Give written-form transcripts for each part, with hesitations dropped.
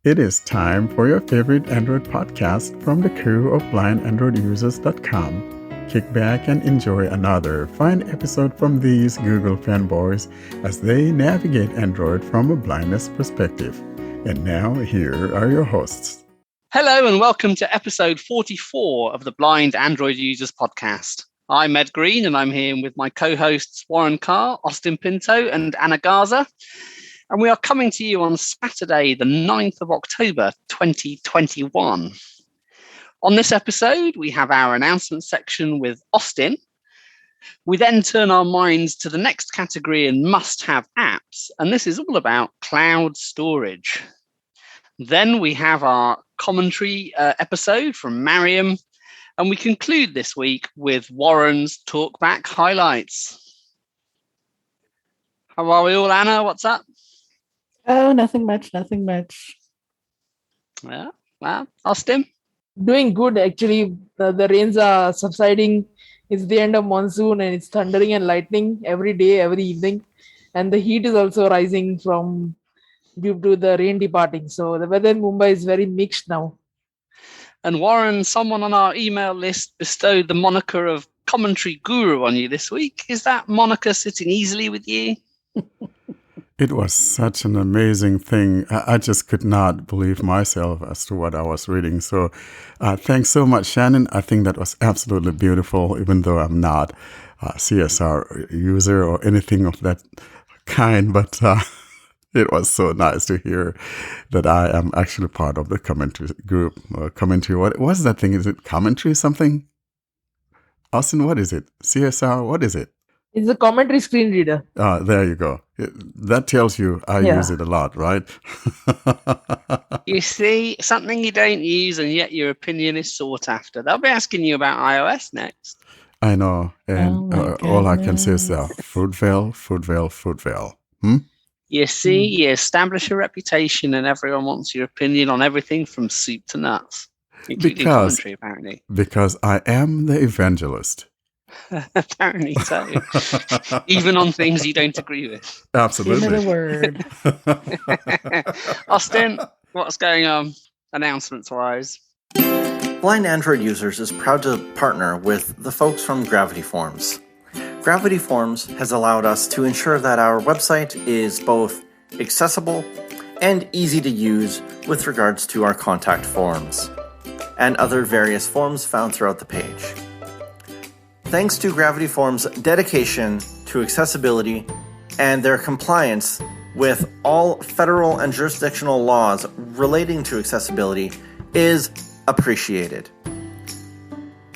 It is time for your favorite Android podcast from the crew of blindandroidusers.com. Kick back and enjoy another fine episode from these Google fanboys as they navigate Android from a blindness perspective. And now, here are your hosts. Hello and welcome to episode 44 of the Blind Android Users podcast. I'm Ed Green and I'm here with my co-hosts Warren Carr, Austin Pinto and Anna Gaza. And we are coming to you on Saturday, the 9th of October, 2021. On this episode, we have our announcement section with Austin. We then turn our minds to the next category in must-have apps, and this is all about cloud storage. Then we have our commentary episode from Mariam, and we conclude this week with Warren's Talkback highlights. How are we all, Anna? What's up? Oh, nothing much. Yeah, well, Austin? Doing good, actually. The rains are subsiding. It's the end of monsoon and it's thundering and lightning every day, every evening. And the heat is also rising due to the rain departing. So the weather in Mumbai is very mixed now. And Warren, someone on our email list bestowed the moniker of commentary guru on you this week. Is that moniker sitting easily with you? It was such an amazing thing. I just could not believe myself as to what I was reading. So thanks so much, Shannon. I think that was absolutely beautiful, even though I'm not a CSR user or anything of that kind. But it was so nice to hear that I am actually part of the commentary group. Commentary, what was that thing? Is it commentary something? Austin, what is it? CSR, what is it? It's a commentary screen reader. There you go. That tells you I use it a lot, right? You see, something you don't use and yet your opinion is sought after. They'll be asking you about iOS next. I know. And all I can say is Fruitvale. You see, you establish a reputation and everyone wants your opinion on everything from soup to nuts. Including commentary, apparently. Because I am the evangelist. Apparently so. Even on things you don't agree with. Absolutely. Give me the word. Austin, what's going on announcements-wise? Blind Android Users is proud to partner with the folks from Gravity Forms. Gravity Forms has allowed us to ensure that our website is both accessible and easy to use with regards to our contact forms and other various forms found throughout the page. Thanks to Gravity Forms' dedication to accessibility and their compliance with all federal and jurisdictional laws relating to accessibility is appreciated.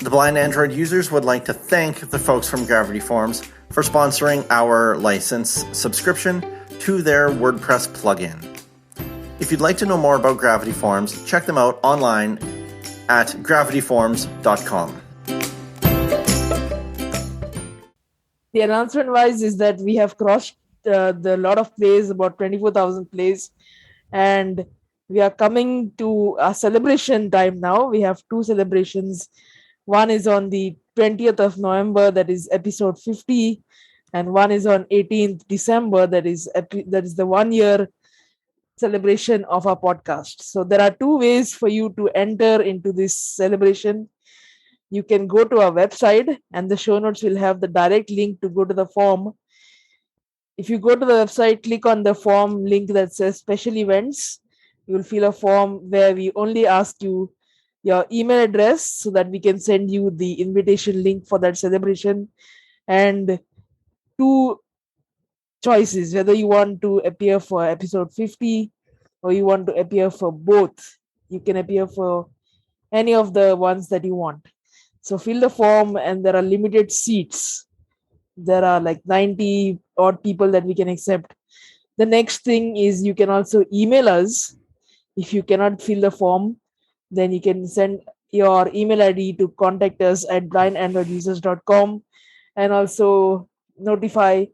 The Blind Android Users would like to thank the folks from Gravity Forms for sponsoring our license subscription to their WordPress plugin. If you'd like to know more about Gravity Forms, check them out online at gravityforms.com. The announcement wise is that we have crossed the lot of plays, about 24,000 plays, and we are coming to a celebration time now. We have two celebrations. One is on the 20th of November, that is episode 50, and one is on 18th December, that is the 1 year celebration of our podcast. So there are two ways for you to enter into this celebration. You can go to our website and the show notes will have the direct link to go to the form. If you go to the website, click on the form link that says special events. You will fill a form where we only ask you your email address so that we can send you the invitation link for that celebration. And two choices, whether you want to appear for episode 50 or you want to appear for both. You can appear for any of the ones that you want. So fill the form and there are limited seats. There are like 90 odd people that we can accept. The next thing is you can also email us. If you cannot fill the form, then you can send your email ID to contact us at blindandroidusers.com and also notify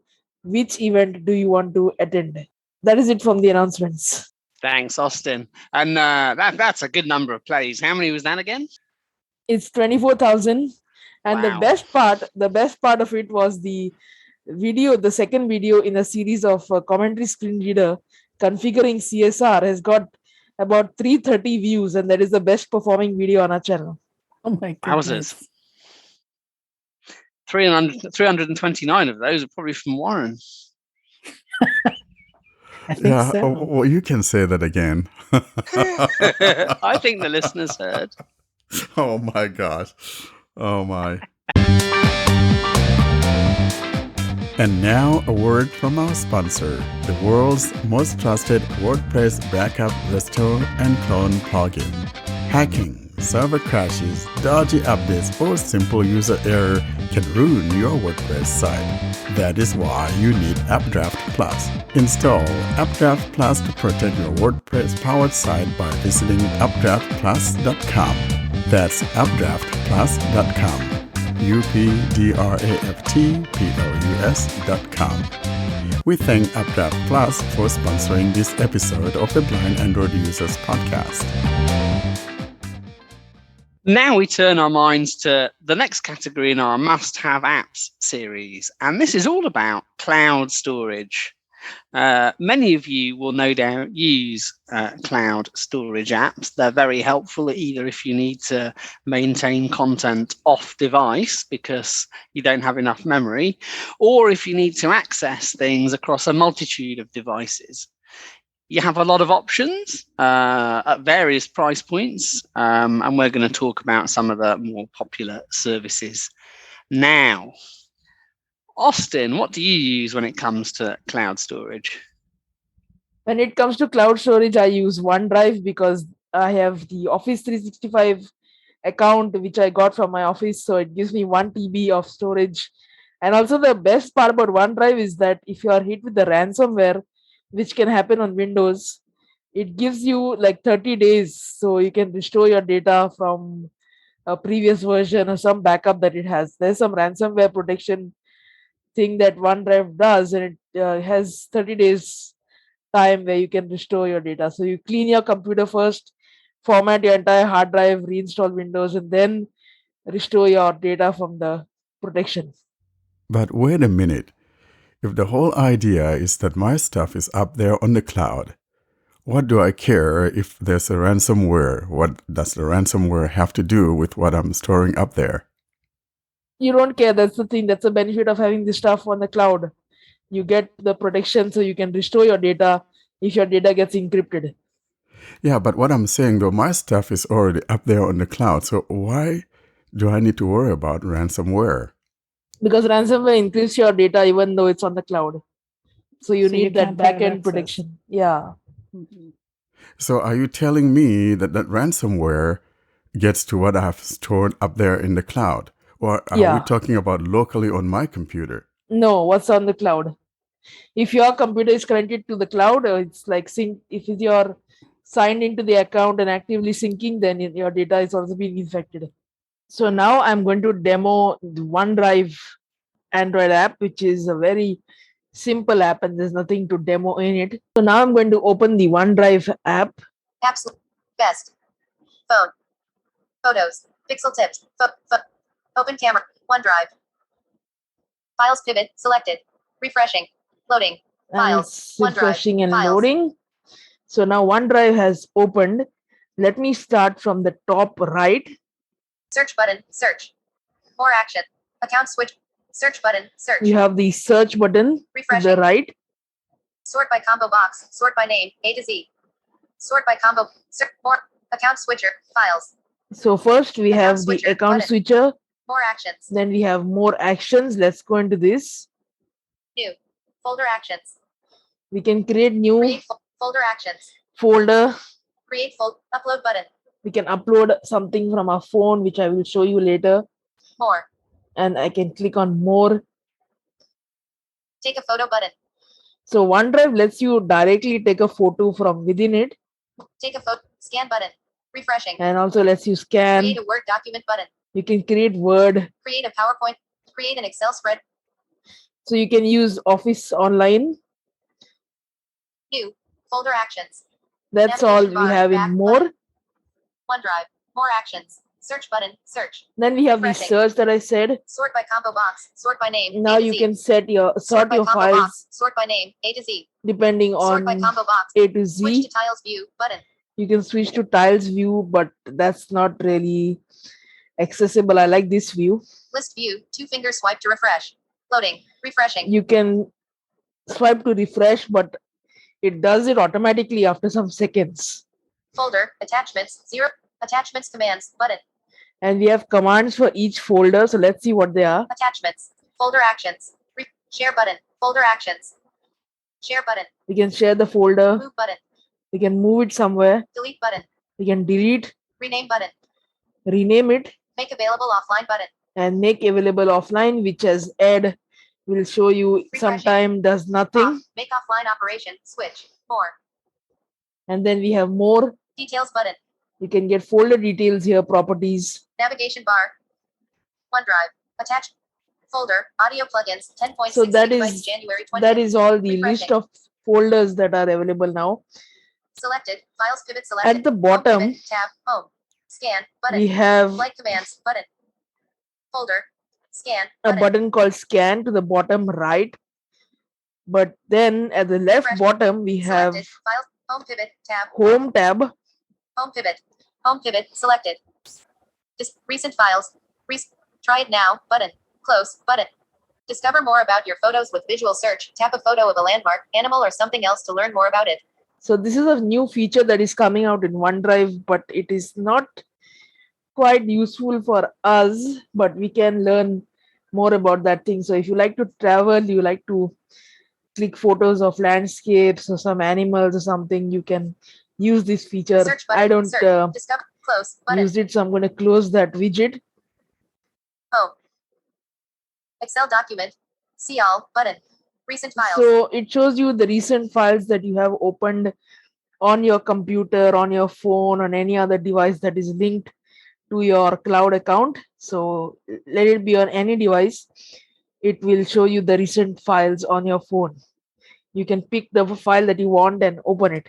which event do you want to attend. That is it from the announcements. Thanks, Austin. And that's a good number of plays. How many was that again? It's 24,000. And Wow. the best part of it was the second video in a series of commentary screen reader configuring CSR has got about 330 views, and that is the best performing video on our channel. Oh my Wowzers. goodness. 329 of those are probably from Warren. I think so. Well, you can say that again. I think the listeners heard. Oh my gosh. Oh my. And now a word from our sponsor, the world's most trusted WordPress backup, restore, and clone plugin. Hacking, server crashes, dodgy updates, or simple user error can ruin your WordPress site. That is why you need Updraft Plus. Install Updraft Plus to protect your WordPress-powered site by visiting updraftplus.com. That's updraftplus.com. UPDRAFTPLUS.com. We thank Updraft Plus for sponsoring this episode of the Blind Android Users Podcast. Now we turn our minds to the next category in our must-have apps series, and this is all about cloud storage. Many of you will no doubt use cloud storage apps. They're very helpful either if you need to maintain content off device because you don't have enough memory, or if you need to access things across a multitude of devices. You have a lot of options at various price points, and we're going to talk about some of the more popular services now. Austin, what do you use when it comes to cloud storage? When it comes to cloud storage, I use OneDrive because I have the Office 365 account which I got from my office, so it gives me 1 TB of storage. And also the best part about OneDrive is that if you are hit with the ransomware, which can happen on Windows, it gives you like 30 days, so you can restore your data from a previous version or some backup that it has. There's some ransomware protection thing that OneDrive does, and it has 30 days time where you can restore your data. So you clean your computer first, format your entire hard drive, reinstall Windows, and then restore your data from the protection. But wait a minute. If the whole idea is that my stuff is up there on the cloud, what do I care if there's a ransomware? What does the ransomware have to do with what I'm storing up there? You don't care. That's the thing. That's the benefit of having this stuff on the cloud. You get the protection so you can restore your data if your data gets encrypted. Yeah, but what I'm saying though, my stuff is already up there on the cloud. So why do I need to worry about ransomware? Because ransomware encrypts your data even though it's on the cloud. So you need that can't have back-end access. protection. Yeah. So are you telling me that ransomware gets to what I've stored up there in the cloud? Or are we talking about locally on my computer? No, what's on the cloud? If your computer is connected to the cloud, it's like if you're signed into the account and actively syncing, then your data is also being infected. So now I'm going to demo the OneDrive Android app, which is a very simple app and there's nothing to demo in it. So now I'm going to open the OneDrive app. Apps best phone photos pixel tips open camera OneDrive files pivot selected refreshing loading files And it's refreshing and files. loading. So now OneDrive has opened. Let me start from the top right. Search button search more action account switch search button search You have the search button to refreshing the right. sort by combo box sort by name A to Z sort by combo search more account switcher files. So first we Account have the switcher account button. switcher. More actions Then we have more actions. Let's go into this. new folder actions We can create new create folder actions folder. create upload button We can upload something from our phone, which I will show you later. more And I can click on more. take a photo button So OneDrive lets you directly take a photo from within it, take a photo scan button refreshing and also lets you scan. create a Word document button You can create Word. create a PowerPoint create an Excel spread So you can use Office Online. new folder actions That's all Navigation we bar, have back in more. button. OneDrive more actions search button search Then we have the Refreshing. search that I said. sort by combo box sort by name Now A to you Z. can set your sort by your combo files box sort by name A to Z depending sort by on combo box A to switch to Z, tiles view button You can switch to tiles view, but that's not really accessible. I like this view. List view. 2-finger swipe to refresh. Loading. Refreshing. You can swipe to refresh, but it does it automatically after some seconds. Folder. Attachments. 0. Attachments commands. Button. And we have commands for each folder. So let's see what they are. Attachments. Folder actions. Share button. Folder actions. Share button. We can share the folder. Move button. We can move it somewhere. Delete button. We can delete, Rename button. rename it, Make available offline button. and make available offline, which as Ed will show you sometime does nothing. Off. Make offline operation. Switch. More. And then we have more. Details button. You can get folder details here, properties. Navigation bar. OneDrive. Attach. Folder. Audio plugins. 10.6 So that gigabytes. is January 20th. that is all the Refreshing. list of folders that are available now. Selected. Files pivot selected. At the Home bottom, pivot, tab. Home. Scan. Button. we have Flight commands. Button. Folder. Scan. a Button. button called scan to the bottom right. But then at the left Refresh. bottom, we have Selected. Files. Home pivot. Tab. home tab. Home pivot. Home pivot. Selected. Recent files. Try it now. Button. Close. Button. Discover more about your photos with visual search. Tap a photo of a landmark, animal, or something else to learn more about it. So this is a new feature that is coming out in OneDrive, but it is not quite useful for us, but we can learn more about that thing. So if you like to travel, you like to click photos of landscapes or some animals or something, you can use this feature. Search button. I don't Search. Discover. Close. Button. use it, so I'm going to close that widget. Home. Excel document. See all. Button. Recent files. So it shows you the recent files that you have opened on your computer, on your phone, on any other device that is linked to your cloud account. So let it be on any device. It will show you the recent files on your phone. You can pick the file that you want and open it.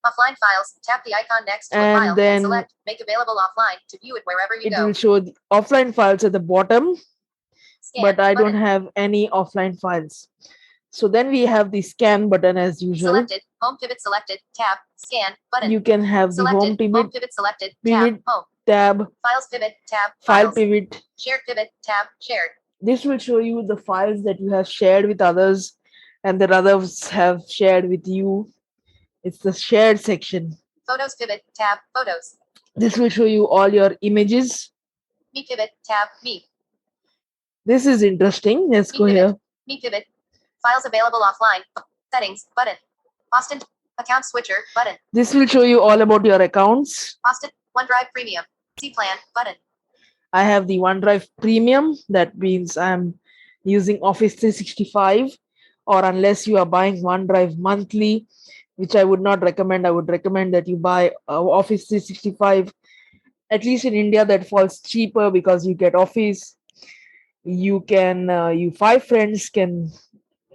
Offline files. Tap the icon next to a And file then and select Make available offline to view it wherever you It go. will show the offline files at the bottom, Scan. but I don't Button. have any offline files. So then we have the scan button as usual. Selected. Home pivot selected. Tab. Scan. Button. You can have the Selected. home pivot, pivot selected. pivot. Tab. Home. tab, Files pivot. Tab. file Files. pivot. Shared pivot. Tab. Shared. This will show you the files that you have shared with others and that others have shared with you. It's the shared section. Photos pivot. Tab. Photos. This will show you all your images. Me pivot. Tab. Me. This is interesting. Let's Me go pivot. here. Me pivot. Files available offline. Settings. Button. Austin. Account switcher. Button. This will show you all about your accounts. Austin. OneDrive Premium. C plan. Button. I have the OneDrive Premium. That means I'm using Office 365, or unless you are buying OneDrive monthly, which I would not recommend. I would recommend that you buy Office 365. At least in India, that falls cheaper because you get Office. You can, you 5 friends can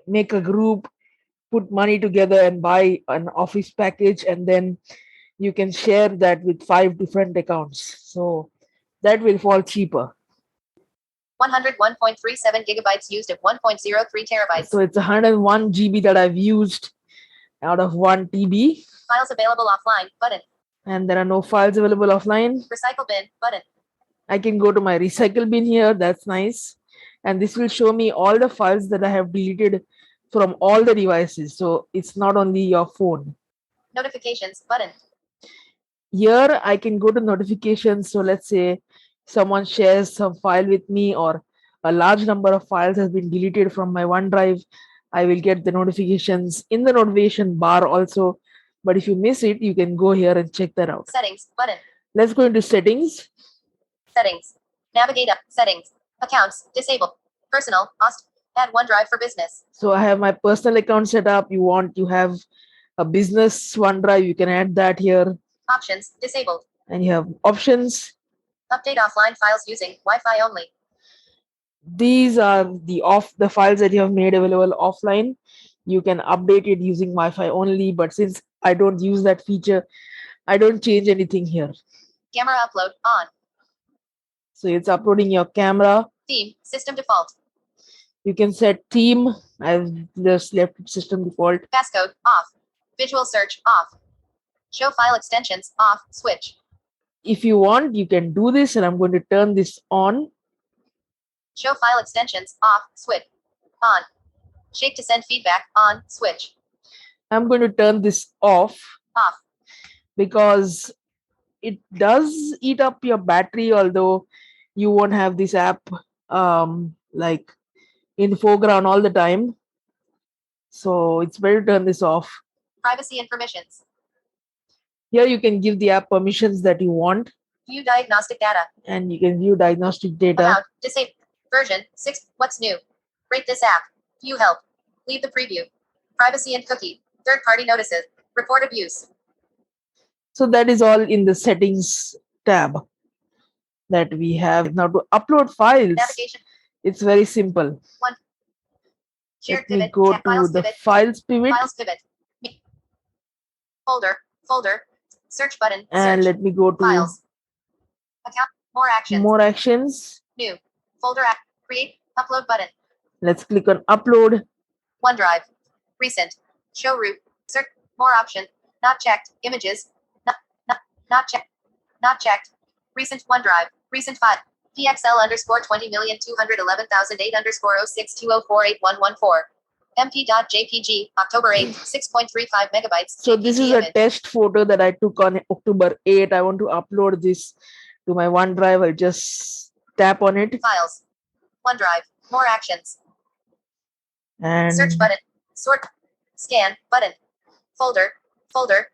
make a group, put money together and buy an Office package, and then you can share that with 5 different accounts. So that will fall cheaper. 101.37 gigabytes used at 1.03 terabytes. So it's 101 GB that I've used out of 1 TB. Files available offline. Button. And there are no files available offline. Recycle bin. Button. I can go to my recycle bin here. That's nice. And this will show me all the files that I have deleted from all the devices. So it's not only your phone. Notifications. Button. Here I can go to notifications. So let's say someone shares some file with me, or a large number of files has been deleted from my OneDrive. I will get the notifications in the notification bar also. But if you miss it, you can go here and check that out. Settings. Button. Let's go into settings. Settings. Navigate up. Settings. Accounts. Disable. Personal. Add OneDrive for business. So I have my personal account set up. You have a business OneDrive, you can add that here. Options. Disabled. And you have options. Update offline files using Wi-Fi only. These are the files that you have made available offline. You can update it using Wi-Fi only, but since I don't use that feature, I don't change anything here. Camera upload on. So it's uploading your camera. Theme. System default. You can set theme. I've just left system default. Passcode off. Visual search off. Show file extensions off. Switch. If you want, you can do this, and I'm going to turn this on. Show file extensions off. Switch. On. Shake to send feedback on. Switch. I'm going to turn this off Off. because it does eat up your battery, although you won't have this app like in foreground all the time. So it's better to turn this off. Privacy and permissions. Here you can give the app permissions that you want, View diagnostic data. and you can view diagnostic data. About. Disable. Version 6. What's new? Rate this app. View help. Leave the preview. Privacy and cookie. Third-party notices. Report abuse. So that is all in the settings tab that we have. Now to upload files, Navigation. it's very simple. Shared Let me pivot. go Tab to files the pivot. files pivot, Files pivot. Folder. Folder. Search button. and Search. let me go to Files. Account. More actions. more actions. New. Folder app. Create. Upload button. Let's click on upload. OneDrive. Recent. Show root. Search. More option. Not checked. Images. Not checked. Not checked. Recent OneDrive. Recent file. PXL underscore 20,211,008 _ 0620481114. MP.jpg. October 8th. 6.35 megabytes. So this is JPG a image. test photo that I took on October 8th. I want to upload this to my OneDrive. I'll just tap on it Files. OneDrive. More actions. and Search button. Sort. Scan button. Folder. Folder.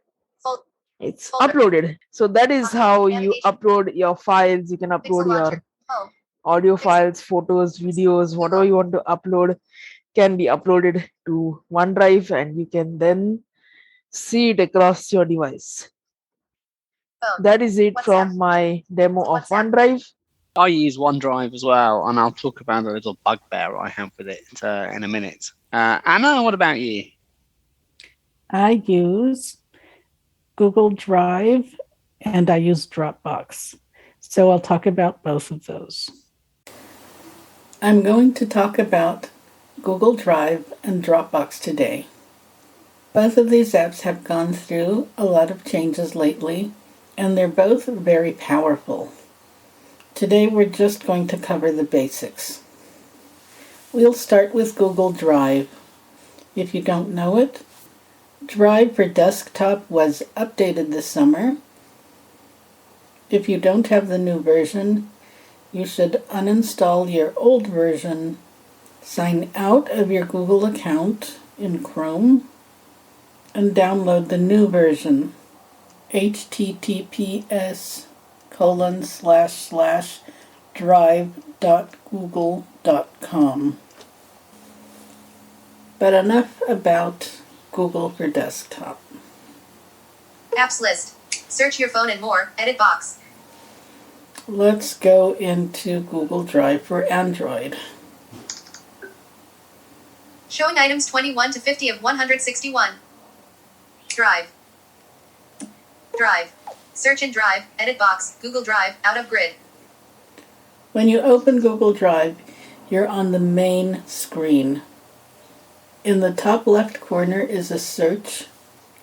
it's folder. uploaded. So that is how you Navigation. upload your files. You can Pixel upload your launcher. Home. audio files, photos, videos, whatever you want to upload can be uploaded to OneDrive, and you can then see it across your device. Phone. That is it WhatsApp. from my demo of WhatsApp. OneDrive. I use OneDrive as well, and I'll talk about a little bugbear I have with it in a minute. Anna, what about you? I use Google Drive and I use Dropbox. So I'll talk about both of those. I'm going to talk about Google Drive and Dropbox today. Both of these apps have gone through a lot of changes lately, and they're both very powerful. Today we're just going to cover the basics. We'll start with Google Drive. If you don't know it, Drive for desktop was updated this summer. If you don't have the new version, you should uninstall your old version, sign out of your Google account in Chrome, and download the new version. https://drive.google.com. But enough about Google for desktop. Apps list. Search your phone and more. Edit box. Let's go into Google Drive for Android. Showing items 21 to 50 of 161. Drive. Drive. Search in Drive. Edit box. Google Drive. Out of grid. When you open Google Drive, you're on the main screen. In the top left corner is a search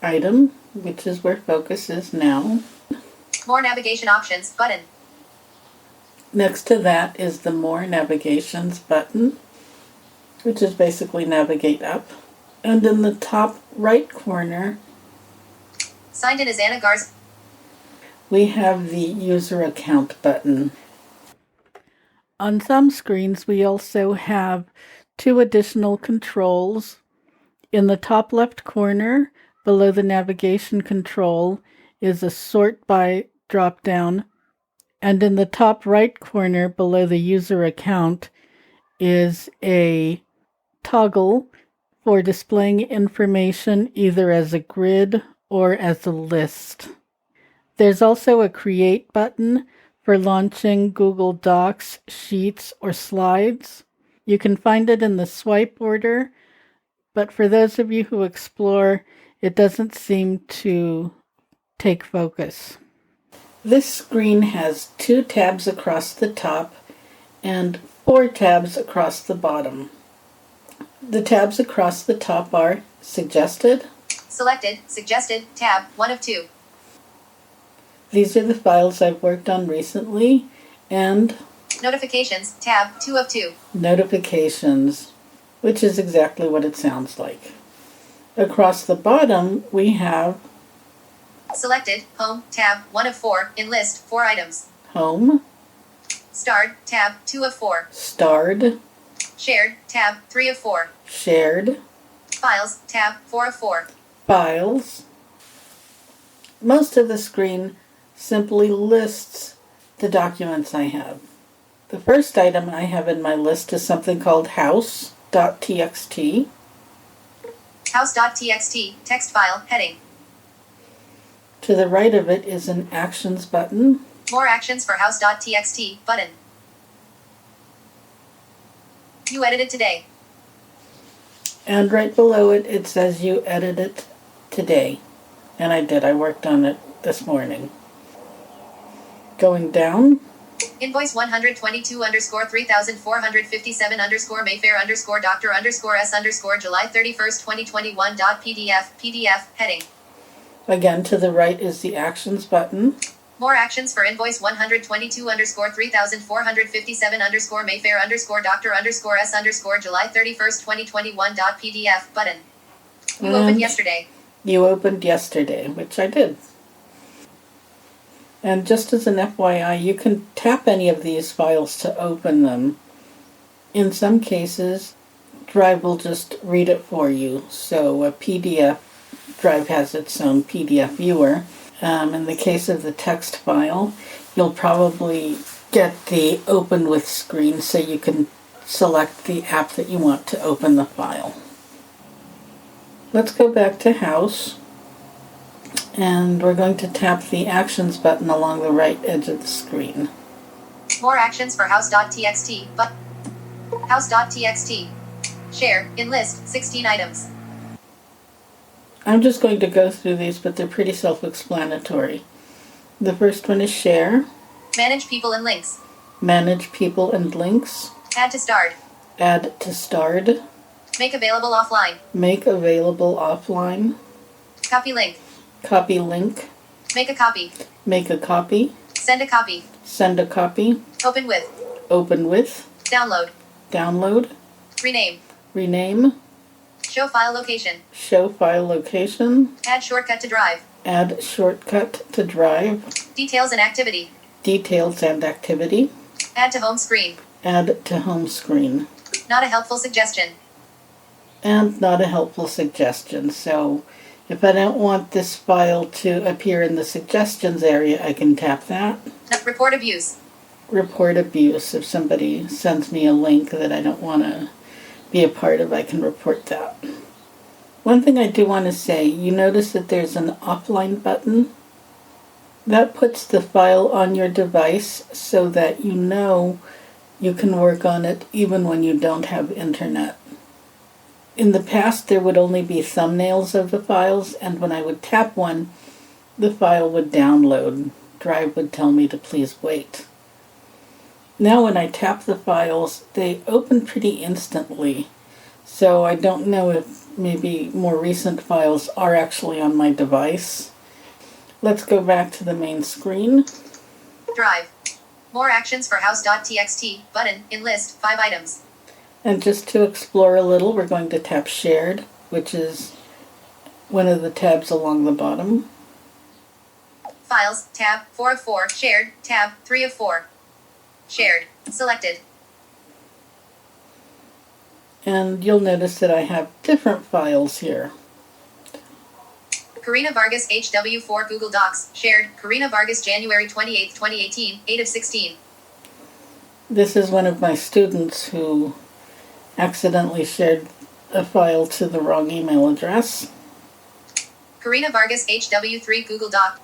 item, which is where focus is now. More navigation options button. Next to that is the More Navigations button, which is basically navigate up. And in the top right corner, Signed in as Anna Garza. we have the User Account button. On some screens, we also have two additional controls. In the top left corner, below the navigation control, is a Sort By drop-down, and in the top right corner, below the User Account, is a toggle for displaying information either as a grid or as a list. There's also a Create button for launching Google Docs, Sheets, or Slides. You can find it in the swipe order, but for those of you who explore, it doesn't seem to take focus. This screen has 2 tabs across the top and 4 tabs across the bottom. The tabs across the top are Suggested, Selected, suggested, tab, 1 of 2. These are the files I've worked on recently, and Notifications, tab, 2 of 2. notifications, which is exactly what it sounds like. Across the bottom, we have Selected, home, tab, 1 of 4, in list, 4 items. home, Starred, tab, 2 of 4. starred, Shared, tab, 3 of 4. shared, Files, tab, 4 of 4. files. Most of the screen simply lists the documents I have. The first item I have in my list is something called house.txt. House.txt, text file, heading. To the right of it is an actions button. More actions for house.txt, button. You edited today. And right below it, it says you edit it today. And I did. I worked on it this morning. Going down, Invoice 122 underscore 3457 underscore Mayfair underscore Doctor underscore S underscore July 31st, 2021 .pdf, heading. again to the right is the actions button. More actions for invoice 122 underscore 3457 underscore Mayfair underscore Doctor underscore S underscore July 31st, 2021 .pdf, button. You opened yesterday. You opened yesterday, which I did. And just as an FYI, you can tap any of these files to open them. In some cases, Drive will just read it for you. So a PDF, Drive has its own PDF viewer. In the case of the text file, you'll probably get the open with screen so you can select the app that you want to open the file. Let's go back to House. And we're going to tap the Actions button along the right edge of the screen. More actions for house.txt, but house.txt. Share, in list, 16 items. I'm just going to go through these, but they're pretty self-explanatory. The first one is Share. Manage people and links. Manage people and links. Add to starred. Add to starred. Make available offline. Make available offline. Copy link. Copy link. Make a copy. Make a copy. Send a copy. Send a copy. Open with. Open with. Download. Download. Rename. Rename. Show file location. Show file location. Add shortcut to drive. Add shortcut to drive. Details and activity. Details and activity. Add to home screen. Add to home screen. Not a helpful suggestion. And not a helpful suggestion. So if I don't want this file to appear in the suggestions area, I can tap that. Report abuse. Report abuse. If somebody sends me a link that I don't want to be a part of, I can report that. One thing I do want to say, you notice that there's an offline button. That puts the file on your device so that you know you can work on it even when you don't have internet. In the past, there would only be thumbnails of the files, and when I would tap one, the file would download. Drive would tell me to please wait. Now when I tap the files, they open pretty instantly. So I don't know if maybe more recent files are actually on my device. Let's go back to the main screen. Drive. More actions for house.txt, button, in list, 5 items. And just to explore a little, we're going to tap Shared, which is one of the tabs along the bottom. Files, tab, 4 of 4, shared, tab, 3 of 4. Shared, selected. And you'll notice that I have different files here. Karina Vargas HW4 Google Docs, shared, Karina Vargas January 28, 2018, 8 of 16. This is one of my students who accidentally shared a file to the wrong email address. Karina Vargas HW3 Google Doc.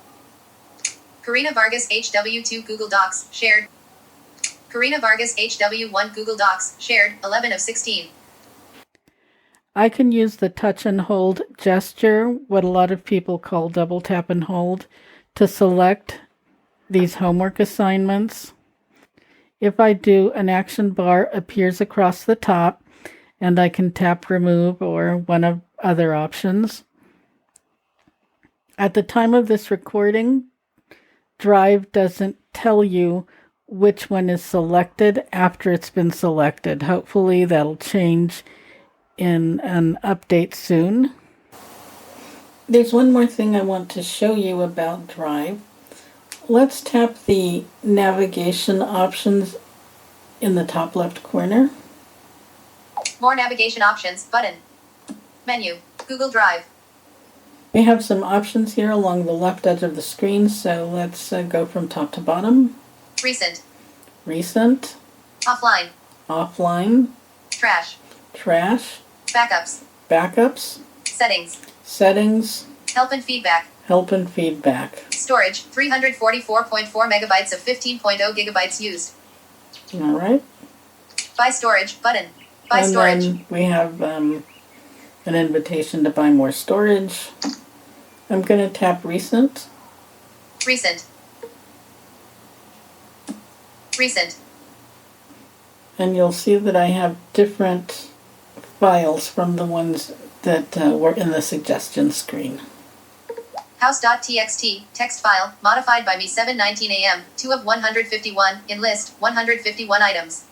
Karina Vargas HW2 Google Docs, shared. Karina Vargas HW1 Google Docs, shared, 11 of 16. I can use the touch and hold gesture, what a lot of people call double tap and hold, to select these homework assignments. If I do, an action bar appears across the top, and I can tap remove or one of other options. At the time of this recording, Drive doesn't tell you which one is selected after it's been selected. Hopefully that'll change in an update soon. There's one more thing I want to show you about Drive. Let's tap the navigation options in the top left corner. More navigation options button. Menu. Google Drive. We have some options here along the left edge of the screen, so let's go from top to bottom. Recent. Recent. Offline. Offline. Trash. Trash. Backups. Backups. Settings. Settings. Help and feedback. Help and feedback. Storage. 344.4 megabytes of 15.0 gigabytes used. All right. Buy storage button. Buy and storage. Then we have an invitation to buy more storage. I'm going to tap recent. Recent. Recent. And you'll see that I have different files from the ones that were in the suggestion screen. House.txt, text file, modified by me 7:19 a.m., 2 of 151, in list, 151 items.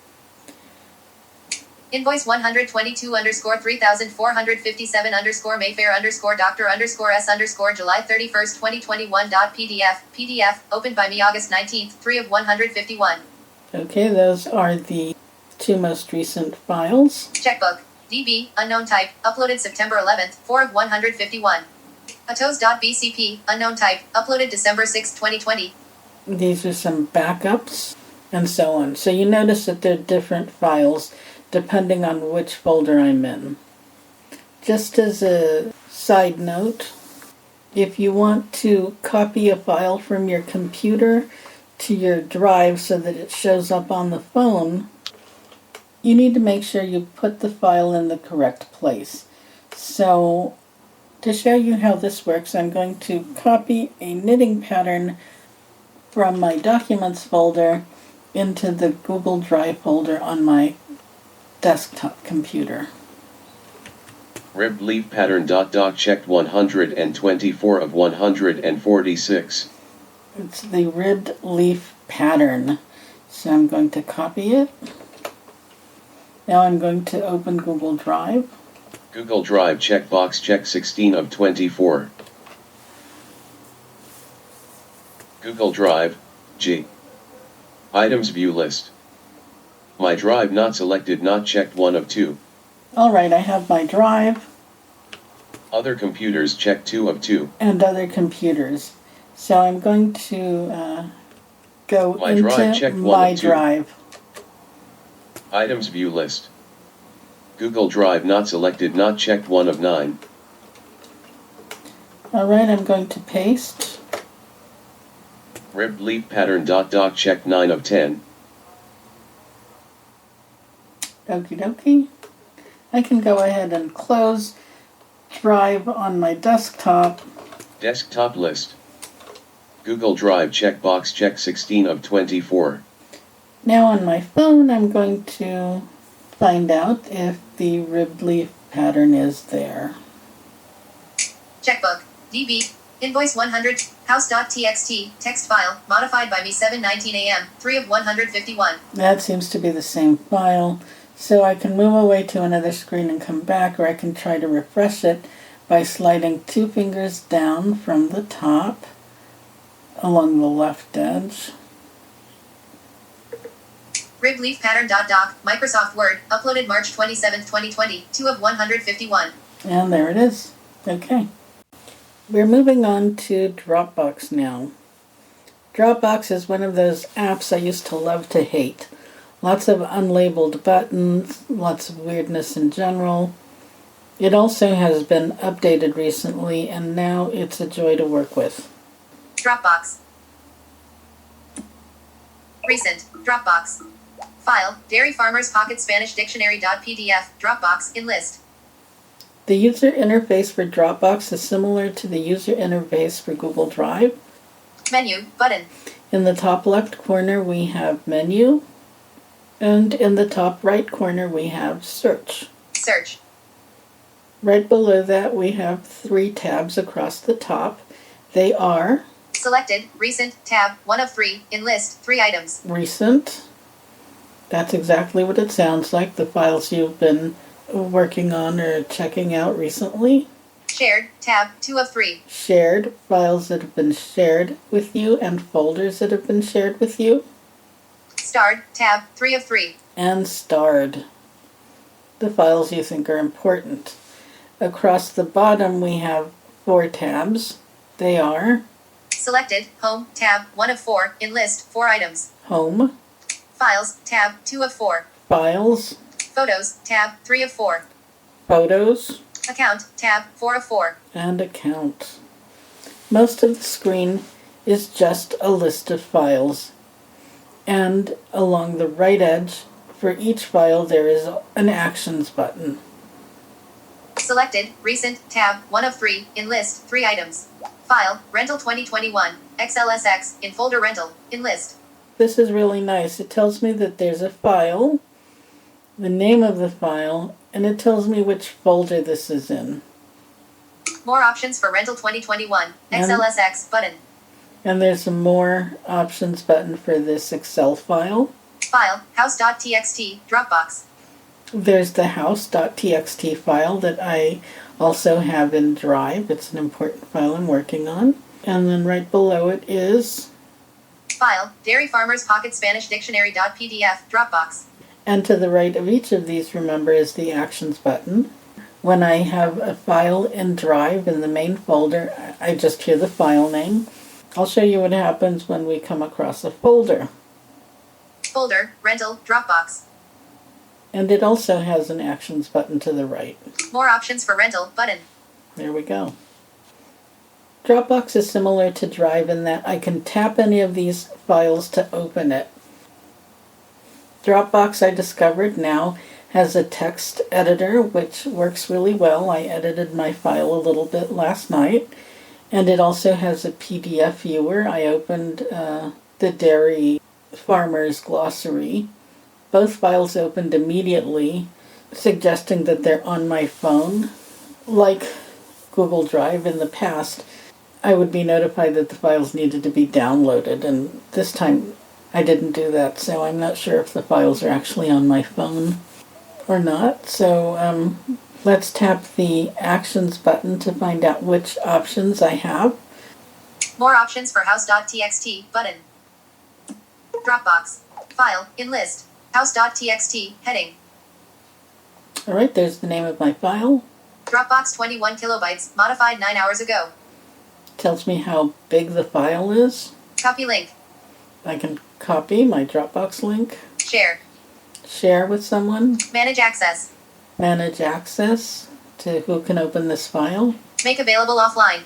Invoice 122 underscore 3457 underscore Mayfair underscore Doctor underscore S underscore July 31st, 2021.pdf, PDF, opened by me August 19th, 3 of 151. Okay, those are the two most recent files. Checkbook, DB, unknown type, uploaded September 11th, 4 of 151. Atos.bcp, unknown type, uploaded December 6, 2020. These are some backups and so on. So you notice that they're different files depending on which folder I'm in. Just as a side note, if you want to copy a file from your computer to your drive so that it shows up on the phone, you need to make sure you put the file in the correct place. So to show you how this works, I'm going to copy a knitting pattern from my Documents folder into the Google Drive folder on my desktop computer. Ribbed leaf pattern. Doc checked 124 of 146. It's the ribbed leaf pattern. So I'm going to copy it. Now I'm going to open Google Drive. Google Drive checkbox check 16 of 24. Google Drive, G. Items view list. My drive not selected, not checked 1 of 2. Alright, I have my drive. Other computers checked 2 of 2. And other computers. So I'm going to go My into drive checked 1 my of 2. drive. Items view list. Google Drive not selected, not checked 1 of 9. Alright, I'm going to paste. Ribbed leaf pattern. Doc checked 9 of 10. Okie dokie. I can go ahead and close Drive on my desktop. Desktop list. Google Drive checkbox check 16 of 24. Now on my phone, I'm going to find out if the ribbed leaf pattern is there. Checkbook, DB, invoice 100, house.txt, text file, modified by me 7:19 a.m., 3 of 151. That seems to be the same file. So I can move away to another screen and come back, or I can try to refresh it by sliding 2 fingers down from the top along the left edge. Ribbed leaf pattern. Doc, Microsoft Word, uploaded March 27, 2020, 2 of 151. And there it is. Okay. We're moving on to Dropbox now. Dropbox is one of those apps I used to love to hate. Lots of unlabeled buttons, lots of weirdness in general. It also has been updated recently, and now it's a joy to work with. Dropbox. Recent, Dropbox. File, Dairy Farmers Pocket Spanish Dictionary.pdf, Dropbox, in list. The user interface for Dropbox is similar to the user interface for Google Drive. Menu, button. In the top left corner we have Menu, and in the top right corner we have Search. Search. Right below that we have 3 tabs across the top, They are Selected, recent, tab, 1 of 3, in list, 3 items. recent. That's exactly what it sounds like, the files you've been working on or checking out recently. Shared, tab, 2 of 3. Shared, files that have been shared with you and folders that have been shared with you. Starred, tab, 3 of 3. And starred, the files you think are important. Across the bottom we have 4 tabs. They are Selected, home, tab, 1 of 4, in list, 4 items. home, Files, tab, 2 of 4. files, Photos, tab, 3 of 4. photos, Account, tab, 4 of 4. and account. Most of the screen is just a list of files. And along the right edge, for each file there is an actions button. Selected, recent, tab, 1 of 3, in list, 3 items. File, rental 2021, XLSX, in folder rental, in list. This is really nice. It tells me that there's a file, the name of the file, and it tells me which folder this is in. More options for rental 2021, XLSX button. And there's a more options button for this Excel file. File, house.txt, Dropbox. There's the house.txt file that I also have in Drive. It's an important file I'm working on. And then right below it is, File, Dairy Farmers Pocket Spanish Dictionary.pdf, Dropbox. and to the right of each of these, remember, is the actions button. When I have a file in Drive in the main folder, I just hear the file name. I'll show you what happens when we come across a folder. Folder, rental, Dropbox. And it also has an actions button to the right. More options for rental button. There we go. Dropbox is similar to Drive in that I can tap any of these files to open it. Dropbox, I discovered now, has a text editor which works really well. I edited my file a little bit last night. And it also has a PDF viewer. I opened the Dairy Farmers Glossary. Both files opened immediately, suggesting that they're on my phone. Like Google Drive in the past, I would be notified that the files needed to be downloaded, and this time I didn't do that, so I'm not sure if the files are actually on my phone or not. So let's tap the Actions button to find out which options I have. More options for house.txt button. Dropbox. File, in list. House.txt, heading. Alright, there's the name of my file. Dropbox 21 kilobytes, modified 9 hours ago. Tells me how big the file is. Copy link. I can copy my Dropbox link. Share. Share with someone. Manage access. Manage access to who can open this file. Make available offline.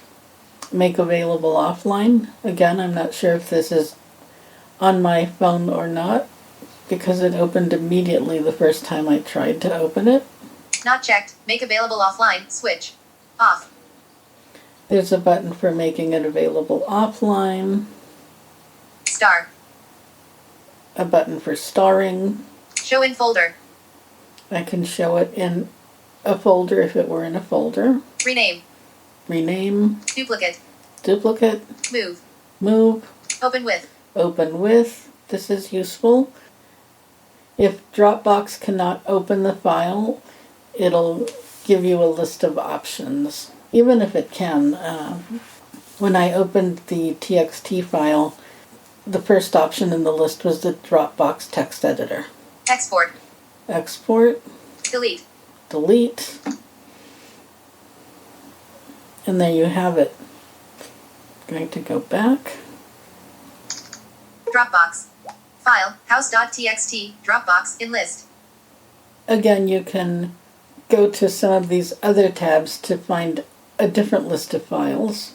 Make available offline. Again, I'm not sure if this is on my phone or not, because it opened immediately the first time I tried to open it. Not checked. Make available offline. Switch. Off. There's a button for making it available offline. Star. A button for starring. Show in folder. I can show it in a folder if it were in a folder. Rename. Rename. Duplicate. Duplicate. Move. Move. Open with. Open with. This is useful. If Dropbox cannot open the file, it'll give you a list of options. Even if it can, when I opened the TXT file, the first option in the list was the Dropbox text editor. Export. Export. Delete. Delete. And there you have it. Going to go back. Dropbox. File, house.txt, Dropbox, in list. Again, you can go to some of these other tabs to find a different list of files.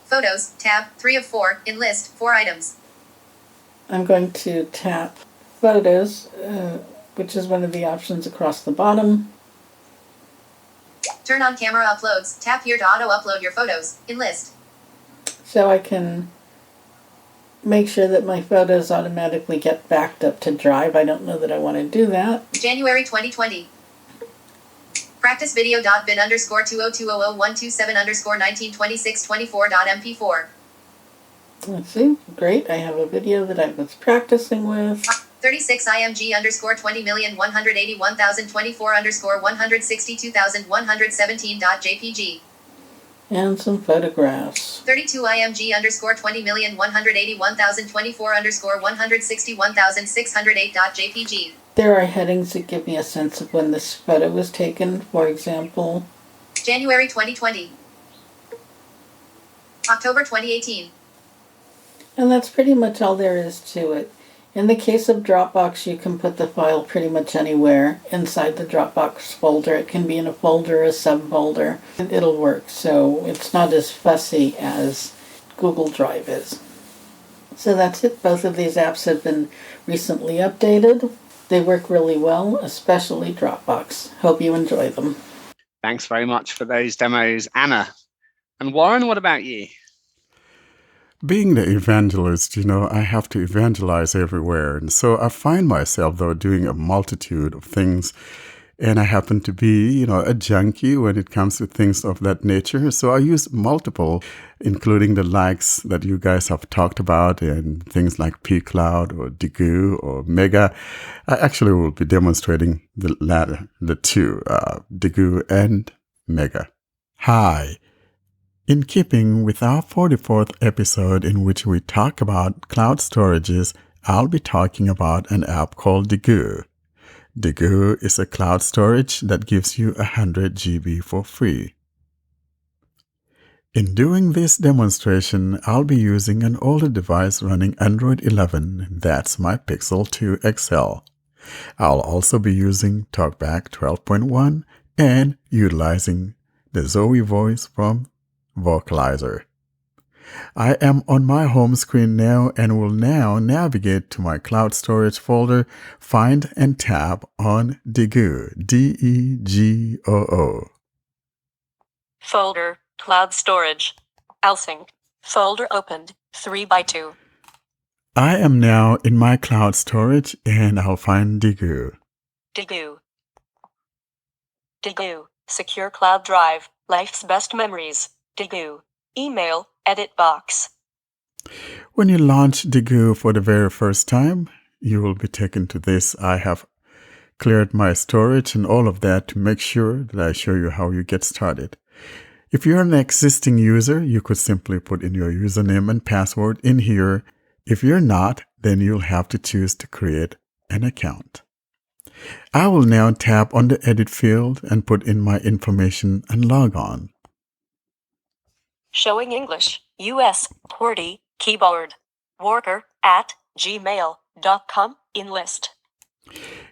Photos, tab, 3 of 4, in list, 4 items. I'm going to tap Photos, which is one of the options across the bottom. Turn on camera uploads, tap here to auto-upload your photos, in list. So I can make sure that my photos automatically get backed up to Drive. I don't know that I want to do that. January 2020. Practicevideo.bin_20200127_192624.mp4. Let's see. Great. I have a video that I was practicing with. 36 img_20,181,024_162,117.jpg. And some photographs. 32 img_20,181,024_161,608.jpg. There are headings that give me a sense of when this photo was taken. For example, January 2020. October 2018. and that's pretty much all there is to it. In the case of Dropbox, you can put the file pretty much anywhere inside the Dropbox folder. It can be in a folder, a subfolder. It'll work, so it's not as fussy as Google Drive is. So that's it. Both of these apps have been recently updated. They work really well, especially Dropbox. Hope you enjoy them. Thanks very much for those demos, Anna. And Warren, what about you? Being the evangelist, I have to evangelize everywhere. And so I find myself, though, doing a multitude of things. And I happen to be, a junkie when it comes to things of that nature. So I use multiple, including the likes that you guys have talked about and things like pCloud or Degoo or Mega. I actually will be demonstrating the latter, the two, Degoo and Mega. Hi. In keeping with our 44th episode in which we talk about cloud storages, I'll be talking about an app called Degoo. Degoo is a cloud storage that gives you 100 GB for free. In doing this demonstration, I'll be using an older device running Android 11, that's my Pixel 2 XL. I'll also be using Talkback 12.1 and utilizing the Zoe voice from Vocalizer. I am on my home screen now and will now navigate to my cloud storage folder, find and tap on Degoo, Degoo. Folder, cloud storage, Autosync, folder opened, 3x2. I am now in my cloud storage and I'll find Degoo. Degoo. Degoo, secure cloud drive, life's best memories. Degoo, email, edit box. When you launch Degoo for the very first time, you will be taken to this. I have cleared my storage and all of that to make sure that I show you how you get started. If you're an existing user, you could simply put in your username and password in here. If you're not, then you'll have to choose to create an account. I will now tap on the edit field and put in my information and log on. Showing English, US, QWERTY, keyboard, worker@gmail.com, in list.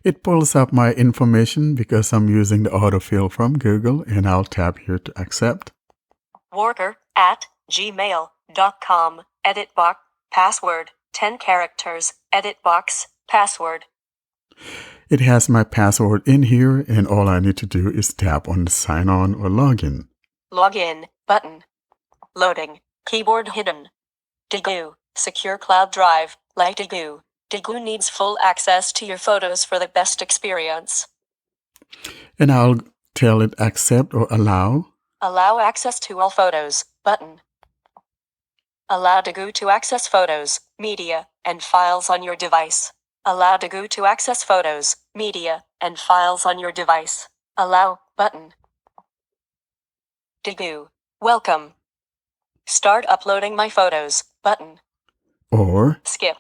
It pulls up my information because I'm using the autofill from Google, and I'll tap here to accept. Worker@gmail.com, edit box, password, 10 characters, edit box, password. It has my password in here, and all I need to do is tap on the sign on or login. Login button. Loading. Keyboard hidden. Degoo, secure cloud drive, like Degoo. Degoo needs full access to your photos for the best experience. And I'll tell it accept or allow. Allow access to all photos button. Allow Degoo to access photos, media, and files on your device. Allow Degoo to access photos, media, and files on your device. Allow button. Degoo, welcome. Start uploading my photos button. Or Skip.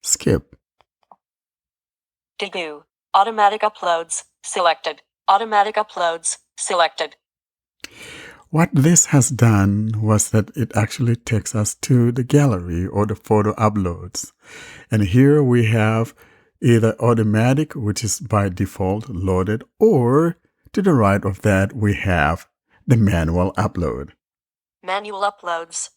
skip. Degoo, automatic uploads, selected. Automatic uploads, selected. What this has done was that it actually takes us to the gallery or the photo uploads. And here we have either automatic, which is by default loaded, or to the right of that we have the manual upload. Manual uploads.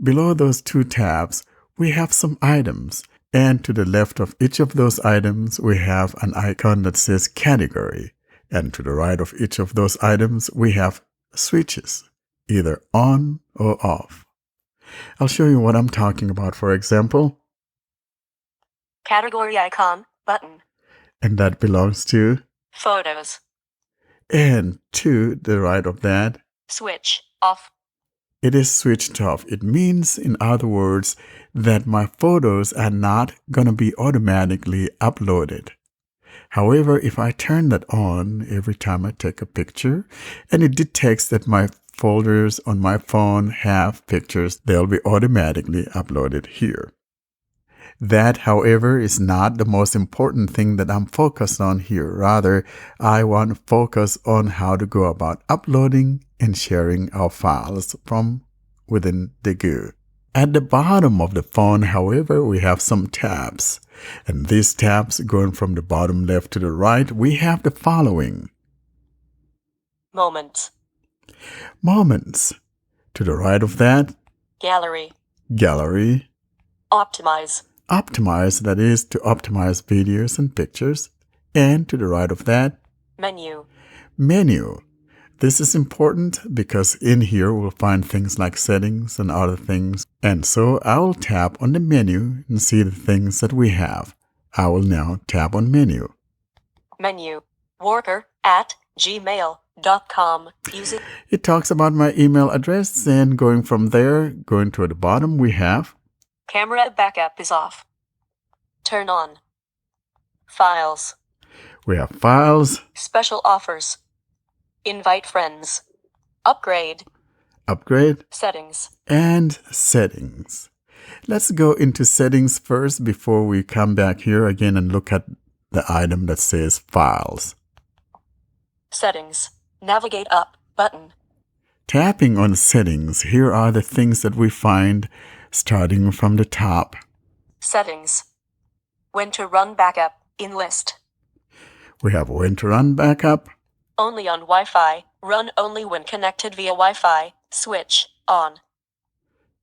Below those two tabs, we have some items. And to the left of each of those items, we have an icon that says category. And to the right of each of those items, we have switches, either on or off. I'll show you what I'm talking about, for example. Category icon button. And that belongs to, Photos. And to the right of that, Switch off. it is switched off. It means, in other words, that my photos are not going to be automatically uploaded. However, if I turn that on every time I take a picture, and it detects that my folders on my phone have pictures, they'll be automatically uploaded here. That, however, is not the most important thing that I'm focused on here. Rather, I want to focus on how to go about uploading and sharing our files from within Degoo. At the bottom of the phone, however, we have some tabs. And these tabs, going from the bottom left to the right, we have the following. Moments. Moments. To the right of that, Gallery. Gallery. Optimize. Optimize, that is to optimize videos and pictures. And to the right of that, Menu. Menu. This is important because in here we'll find things like settings and other things. And so I will tap on the menu and see the things that we have. I will now tap on menu. Menu. Worker@gmail.com. Use it. It talks about my email address, and going from there, going to the bottom, we have Camera backup is off. Turn on. Files. we have files, Special offers. Invite friends. Upgrade. upgrade, Settings. and settings. Let's go into settings first before we come back here again and look at the item that says files. Settings. Navigate up button. Tapping on settings, here are the things that we find starting from the top. Settings. When to run backup in list. We have when to run backup, Only on Wi-Fi. Run only when connected via Wi-Fi. Switch on.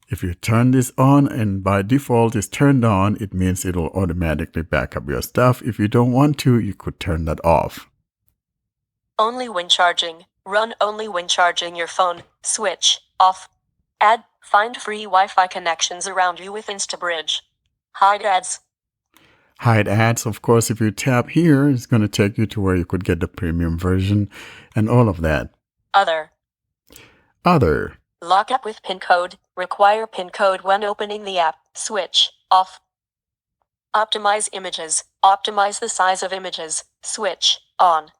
If you turn this on and by default is turned on, it means it'll automatically back up your stuff. If you don't want to, you could turn that off. Only when charging. Run only when charging your phone. Switch off. Find free Wi-Fi connections around you with InstaBridge. Hide ads. Hide ads, of course, if you tap here, it's going to take you to where you could get the premium version and all of that. Other. Other. Lock up with PIN code. Require PIN code when opening the app. Switch off. Optimize images. Optimize the size of images. Switch on.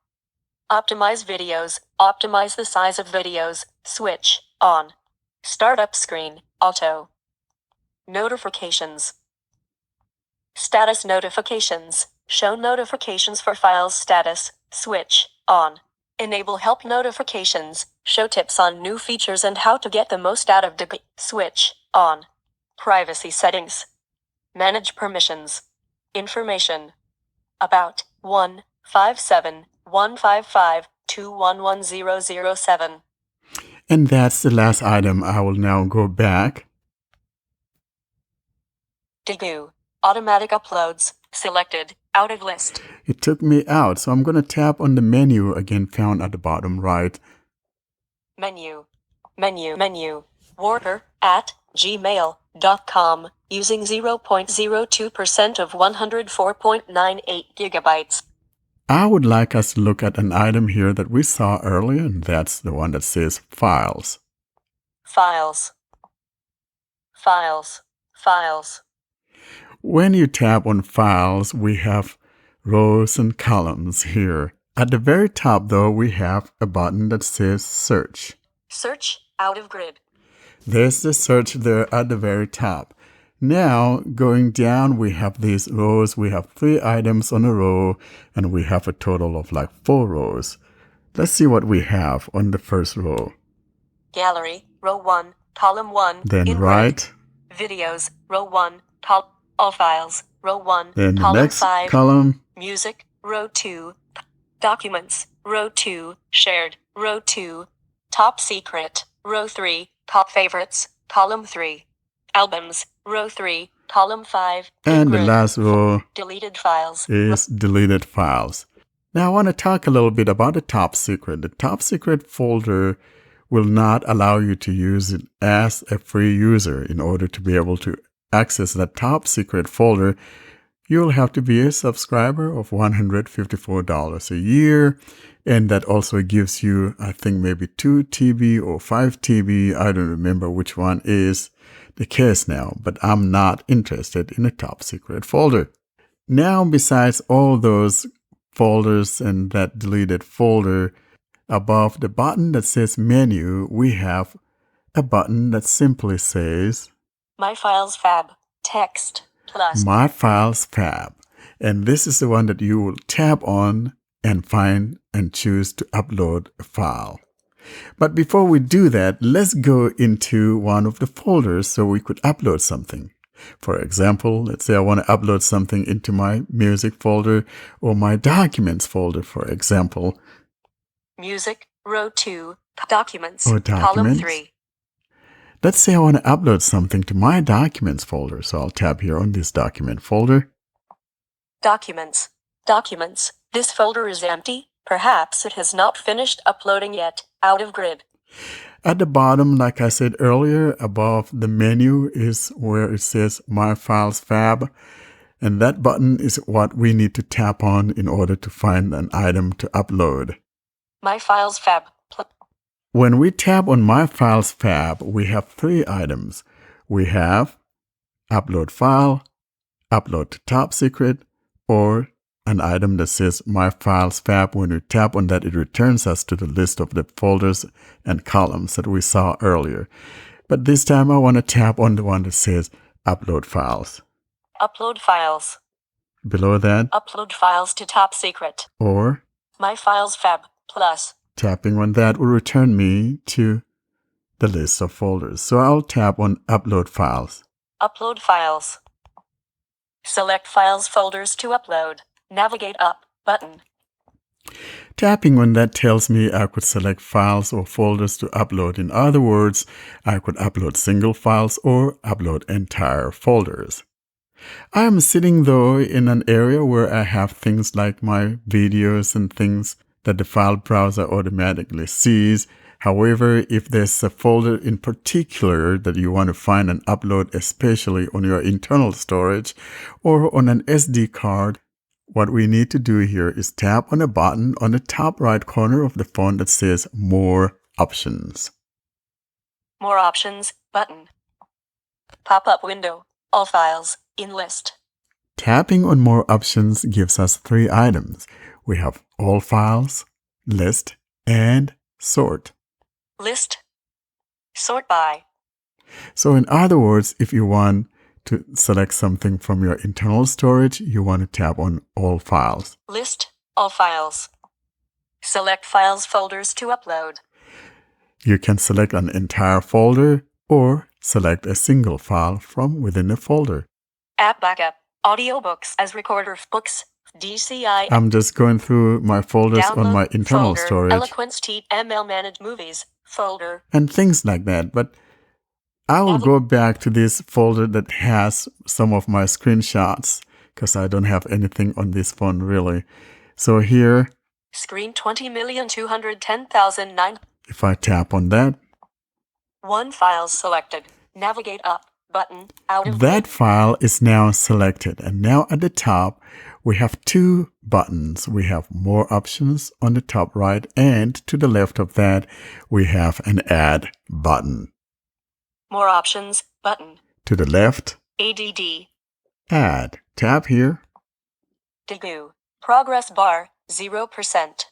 Optimize videos. Optimize the size of videos. Switch on. Startup screen. Auto. Notifications. Status notifications. Show notifications for files status. Switch on. Enable help notifications. Show tips on new features and how to get the most out of Degoo. Switch on. Privacy settings. Manage permissions. Information. About 157-155-211-007. And that's the last item. I will now go back. Degoo. Automatic uploads. Selected. Out of list. It took me out, so I'm going to tap on the menu again found at the bottom right. Menu. Menu. Worker@gmail.com. Using 0.02% of 104.98 gigabytes. I would like us to look at an item here that we saw earlier, and that's the one that says files. Files. When you tap on files, we have rows and columns here. At the very top, though, we have a button that says search. Search out of grid. There's the search there at the very top. Now, going down, we have these rows. We have 3 items on a row, and we have a total of like 4 rows. Let's see what we have on the first row. Gallery, row 1, column 1. Then in right. Red. Videos, row 1, all files, row 1, Then the column next 5. column. Music, row 2. Documents, row 2. Shared, row 2. Top secret, row 3. Top favorites, column 3. Albums, row 3, column 5. And the grid. last row Deleted files. is deleted files. Now I want to talk a little bit about the top secret. The top secret folder will not allow you to use it as a free user. In order to be able to access that top secret folder, you'll have to be a subscriber of $154 a year. And that also gives you, I think, maybe 2 TB or 5 TB. I don't remember which one is the case now, but I'm not interested in a top secret folder. Now, besides all those folders and that deleted folder, above the button that says menu, we have a button that simply says My Files Fab, text, plus. My Files Fab. And this is the one that you will tap on and find and choose to upload a file. But before we do that, let's go into one of the folders so we could upload something. For example, let's say I want to upload something into my music folder or my documents folder, for example. Music, row 2, documents, Or column documents. 3. Let's say I want to upload something to my documents folder. So I'll tap here on this document folder. Documents, documents. This folder is empty. Perhaps it has not finished uploading yet. Out of grid. At the bottom, like I said earlier, above the menu is where it says My Files Fab. And that button is what we need to tap on in order to find an item to upload. My Files Fab. When we tap on My Files Fab, we have 3 items. We have Upload File, Upload to Top Secret, or an item that says My Files Fab. When we tap on that, it returns us to the list of the folders and columns that we saw earlier. But this time I want to tap on the one that says Upload Files. Upload files. Below that, Upload files to Top Secret. or My Files Fab, plus. tapping on that will return me to the list of folders. So I'll tap on Upload Files. Upload files. Select files folders to upload. Navigate up button. Tapping on that tells me I could select files or folders to upload. In other words, I could upload single files or upload entire folders. I am sitting though in an area where I have things like my videos and things that the file browser automatically sees. However, if there's a folder in particular that you want to find and upload, especially on your internal storage or on an SD card, what we need to do here is tap on a button on the top right corner of the phone that says More Options. More options button. Pop-up window. All files in list. Tapping on More Options gives us 3 items. We have All Files, List, and Sort. List. Sort by. So in other words, if you want to select something from your internal storage, you want to tap on All Files. List. All files. Select files folders to upload. You can select an entire folder or select a single file from within a folder. App backup. Audiobooks as recorder of books. DCI. I'm just going through my folders on Download my internal folder. storage Eloquence TML managed movies folder. and things like that. But I will go back to this folder that has some of my screenshots because I don't have anything on this phone really. So here, Screen 20,210,009. if I tap on that, 1 files selected. Navigate up button. Out of that file is now selected. And now at the top, we have 2 buttons. We have More Options on the top right, and to the left of that, we have an Add button. More options button. To the left, ADD. Add. Tap here. Degoo. Progress bar 0%.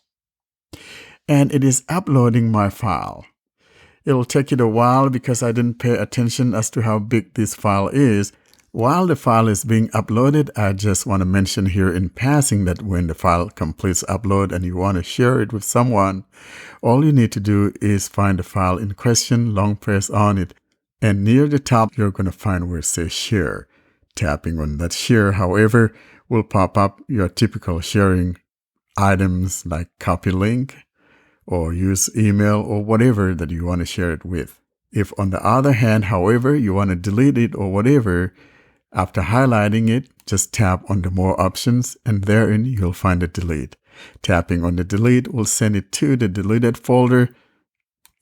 And it is uploading my file. It'll take it a while because I didn't pay attention as to how big this file is. While the file is being uploaded, I just want to mention here in passing that when the file completes upload and you want to share it with someone, all you need to do is find the file in question, long press on it, and near the top you're going to find where it says share. Tapping on that share, however, will pop up your typical sharing items like copy link, or use email or whatever that you want to share it with. If on the other hand, however, you want to delete it or whatever, after highlighting it, just tap on the More Options and therein you'll find the delete. Tapping on the delete will send it to the deleted folder,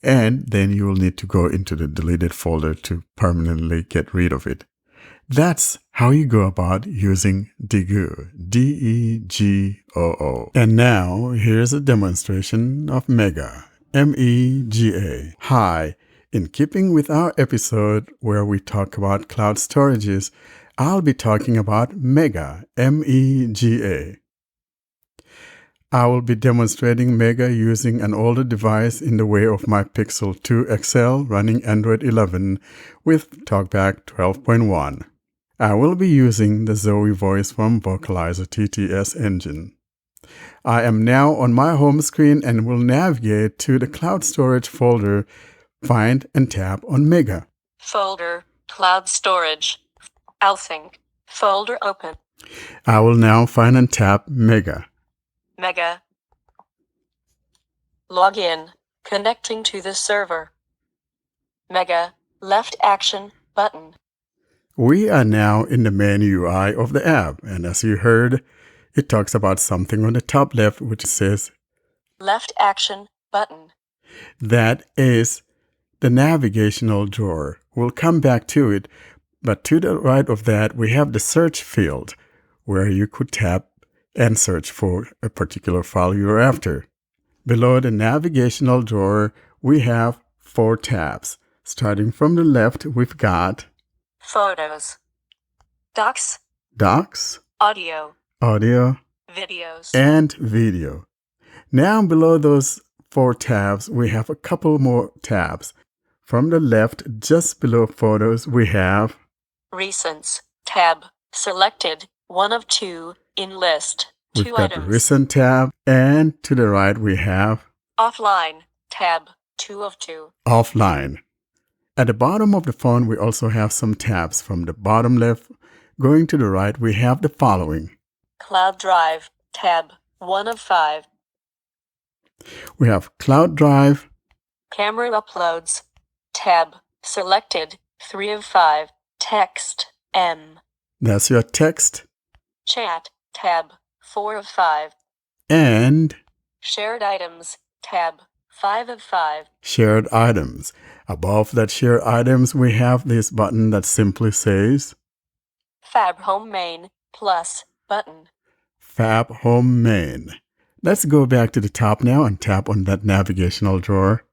and then you will need to go into the deleted folder to permanently get rid of it. That's how you go about using Degoo, Degoo. And now, here's a demonstration of Mega, Mega. Hi, in keeping with our episode where we talk about cloud storages, I'll be talking about Mega, Mega. I will be demonstrating Mega using an older device in the way of my Pixel 2 XL running Android 11 with Talkback 12.1. I will be using the Zoe voice from Vocalizer TTS engine. I am now on my home screen and will navigate to the cloud storage folder, find and tap on Mega. Folder, cloud storage, Autosync, folder open. I will now find and tap Mega. Mega. Login, connecting to the server. Mega, left action, button. We are now in the main UI of the app, and as you heard, it talks about something on the top left which says Left action, button. that is the navigational drawer. We'll come back to it, but to the right of that we have the search field where you could tap and search for a particular file you're after. Below the navigational drawer, we have 4 tabs. Starting from the left, we've got Photos, Docs, audio, videos, and video. Now below those 4 tabs, we have a couple more tabs. From the left, just below photos, we have Recents, tab, selected, 1 of 2, in list, we've 2 got the items. recent tab, and to the right we have Offline, tab, 2 of 2. offline. At the bottom of the phone, we also have some tabs. From the bottom left, going to the right, we have the following. Cloud Drive, tab, 1 of 5. We have Cloud Drive, Camera uploads, tab, selected, 3 of 5. Text, M. that's your text, Chat, tab, 4 of 5. and Shared items, tab, 5 of 5. shared items. Above that shared items, we have this button that simply says Fab Home Main, plus, button. Fab Home Main. Let's go back to the top now and tap on that navigational drawer.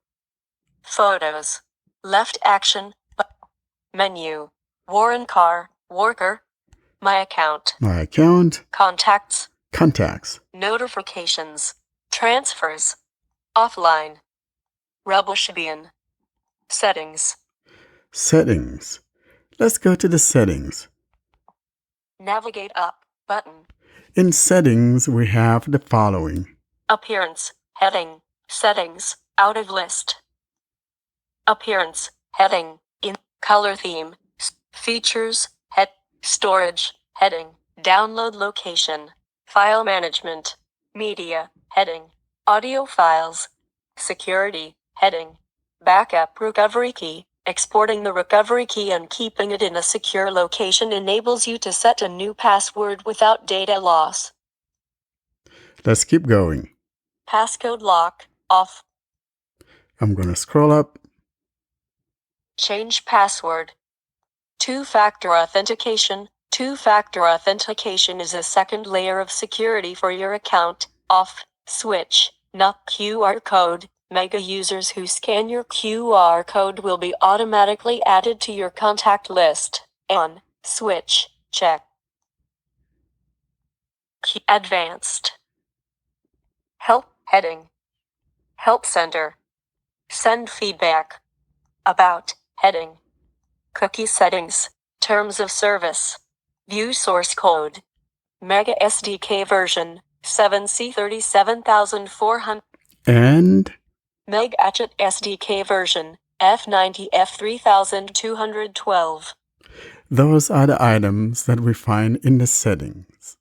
Photos, left action, menu, Warren Carr, worker, my account, My account, contacts, notifications, transfers, offline, rubbish bin, settings, settings. Let's go to the settings. navigate up, button, In settings, we have the following. appearance, heading, settings, out of list, appearance, heading, in, color theme, features, head, storage, heading, download location, file management, media, heading, audio files, security, heading, backup recovery key. Exporting the recovery key and keeping it in a secure location enables you to set a new password without data loss. Let's keep going. Passcode lock, off. I'm going to scroll up. Change password. Two-factor authentication. Two-factor authentication is a second layer of security for your account. Off, switch, not QR code. Mega users who scan your QR code will be automatically added to your contact list. On, switch, check. Advanced. Help, heading. Help center. Send feedback. About, heading. Cookie settings. Terms of service. View source code. Mega SDK version 7C37400. And Meg Atchit SDK version F90 F3212. those are the items that we find in the settings.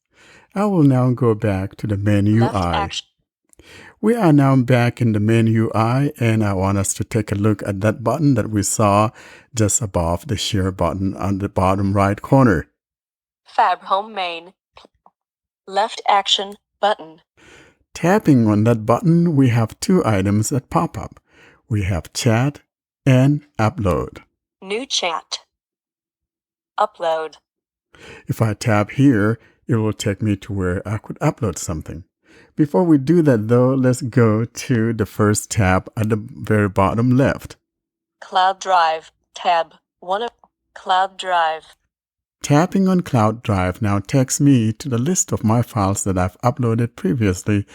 I will now go back to the main Left UI. action. We are now back in the main UI, and I want us to take a look at that button that we saw just above the share button on the bottom right corner. Fab Home Main. Left action button. Tapping on that button, we have 2 items that pop up. We have chat and upload. New chat. Upload. If I tap here, it will take me to where I could upload something. Before we do that though, let's go to the first tab at the very bottom left. Cloud Drive. Tab 1 of Cloud Drive. Tapping on Cloud Drive now takes me to the list of my files that I've uploaded previously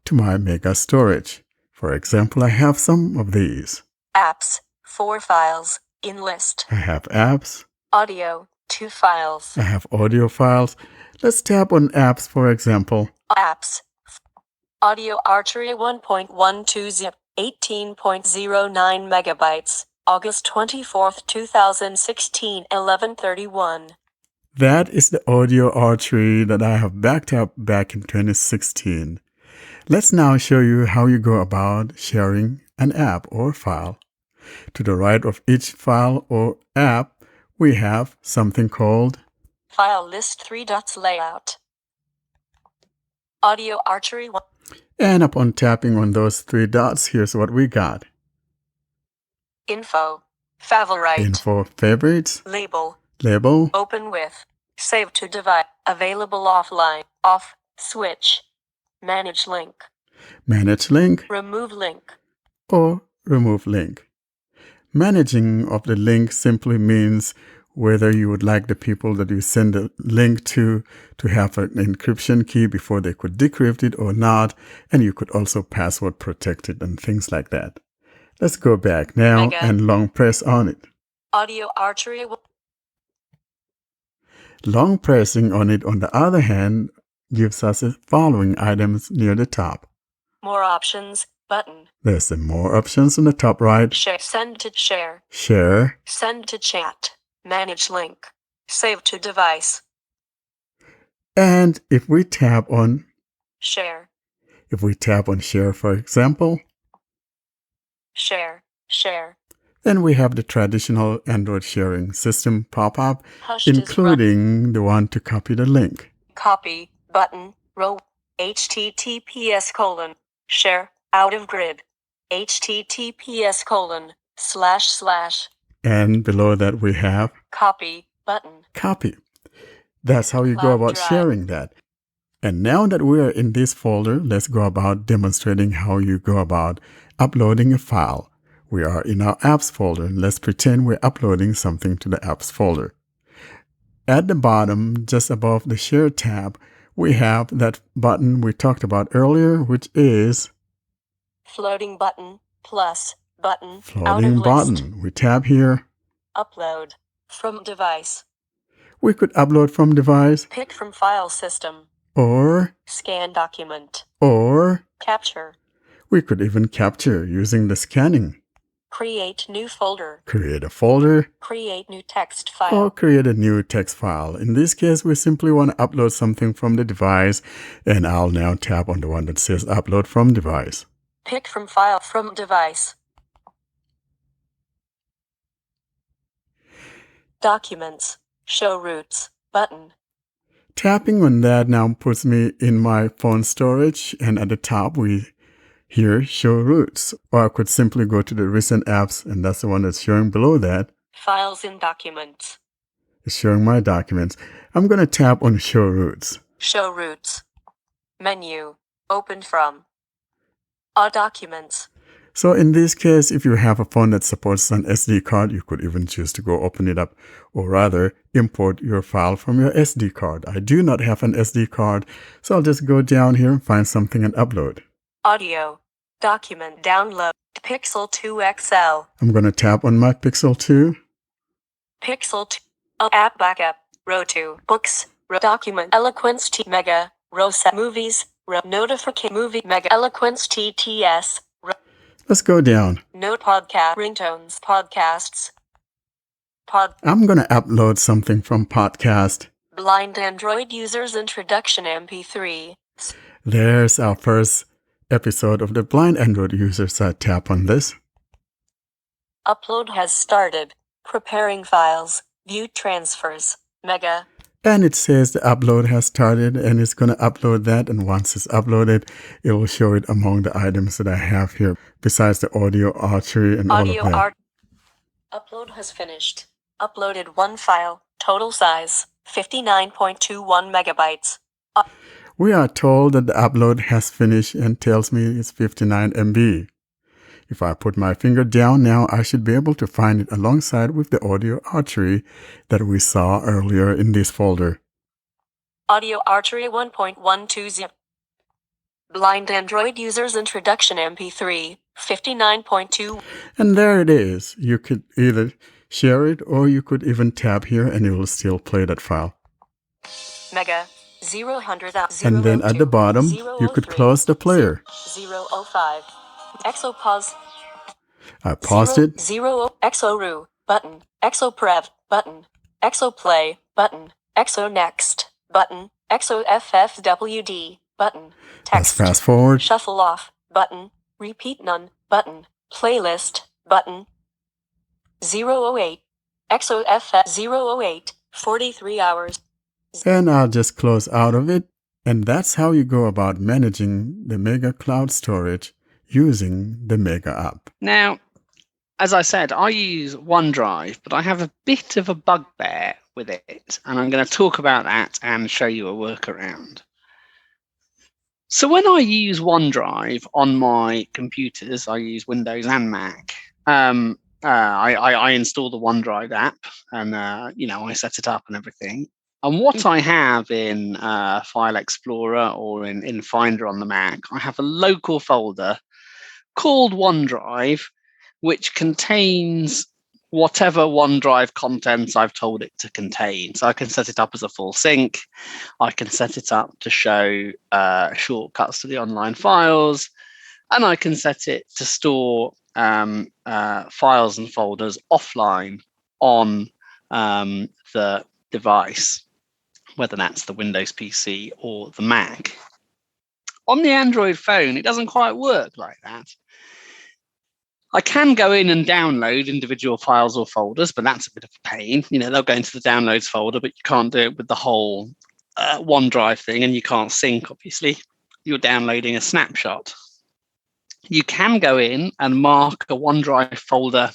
to my mega storage. For example, I have some of these. Apps. 4 files. In list. I have apps. Audio. 2 files. I have audio files. Let's tap on apps, for example. Apps. Audio Archery 1.12 zip. 18.09 megabytes. August 24th, 2016, 11:31. That is the audio archery that I have backed up back in 2016. Let's now show you how you go about sharing an app or file. To the right of each file or app, we have something called File List 3 dots Layout. Audio Archery 1. And upon tapping on those 3 dots, here's what we got. Info. Favorite. Info, favorites, Label. label, Open with. Save to device. Available offline. Off. Switch. Manage link. manage link, Remove link. or remove link. Managing of the link simply means whether you would like the people that you send the link to have an encryption key before they could decrypt it or not, and you could also password protect it and things like that. Let's go back now Mega. and long press on it. Audio Archery. Long pressing on it, on the other hand, gives us the following items near the top. More options. Button. There's some more options on the top right. Share. Send to share. Share, Send to chat. Manage link. Save to device. and if we tap on Share. share, for example, Share. Share. then we have the traditional Android sharing system pop-up, Hushed is run. including the one to copy the link. Copy. Button. Row. https:// share. Out of grid. https:// And below that we have copy. Button. copy. That's how you go Cloud about Drive. sharing that. And now that we are in this folder, let's go about demonstrating how you go about uploading a file. We are in our apps folder, and let's pretend we're uploading something to the apps folder. At the bottom, just above the share tab, we have that button we talked about earlier, which is Floating button. Plus. Button. Out of floating list. button. We tap here. Upload. From device. We could upload from device Pick from file system. or Scan document. Capture. We could even capture using the scanning. Create new folder. Create a folder Create new text file. or create a new text file. In this case, we simply want to upload something from the device, and I'll now tap on the one that says upload from device. Pick from file from device. Documents. Show routes button. Tapping on that now puts me in my phone storage, and at the top we hear show routes. Or I could simply go to the recent apps, and that's the one that's showing below that. Files in documents. It's showing my documents. I'm going to tap on show routes. Show routes. Menu. Open from. All documents. So in this case, if you have a phone that supports an SD card, you could even choose to go open it up, or rather import your file from your SD card. I do not have an SD card, so I'll just go down here and find something and upload. Audio. Document download. Pixel 2 XL. I'm going to tap on my Pixel 2. Pixel 2. App backup. Row 2. Books. Row document. Eloquence T Mega. Row set movies. Row notification movie Mega. Eloquence TTS. Let's go down. Note podcast. Ringtones. Podcasts. I'm going to upload something from podcast. Blind Android users introduction MP3. There's our first episode of the Blind Android Users. I tap on this. Upload has started. Preparing files. View transfers. Mega. And it says the upload has started, and it's going to upload that. And once it's uploaded, it will show it among the items that I have here, besides the audio archery and all of that. Upload has finished. Uploaded one file. Total size, 59.21 megabytes. We are told that the upload has finished and tells me it's 59 MB. If I put my finger down now, I should be able to find it alongside with the audio archery that we saw earlier in this folder. Audio archery 1.120. Blind Android users introduction MP3, 59.2. And there it is. You could either share it or you could even tap here and it will still play that file. Mega 0, And then at the bottom, you could close the player. 005. Exo pause. I paused it. 0 Exo ru button. Exo prev button. Exo play button. Exo next button. Exo ffwd button. Let's fast forward. Shuffle off button. Repeat none button. Playlist button. 008. Exo ff 43 hours. And I'll just close out of it. And that's how you go about managing the Mega Cloud Storage using the Mega app. Now, as I said, I use OneDrive, but I have a bit of a bugbear with it, and I'm going to talk about that and show you a workaround. So when I use OneDrive on my computers, I use Windows and Mac. I install the OneDrive app, and I set it up and everything. And what I have in File Explorer or in Finder on the Mac, I have a local folder called OneDrive, which contains whatever OneDrive contents I've told it to contain. So I can set it up as a full sync. I can set it up to show shortcuts to the online files, and I can set it to store files and folders offline on the device, whether that's the Windows PC or the Mac. On the Android phone, it doesn't quite work like that. I can go in and download individual files or folders, but that's a bit of a pain. They'll go into the downloads folder, but you can't do it with the whole OneDrive thing, and you can't sync, obviously. You're downloading a snapshot. You can go in and mark a OneDrive folder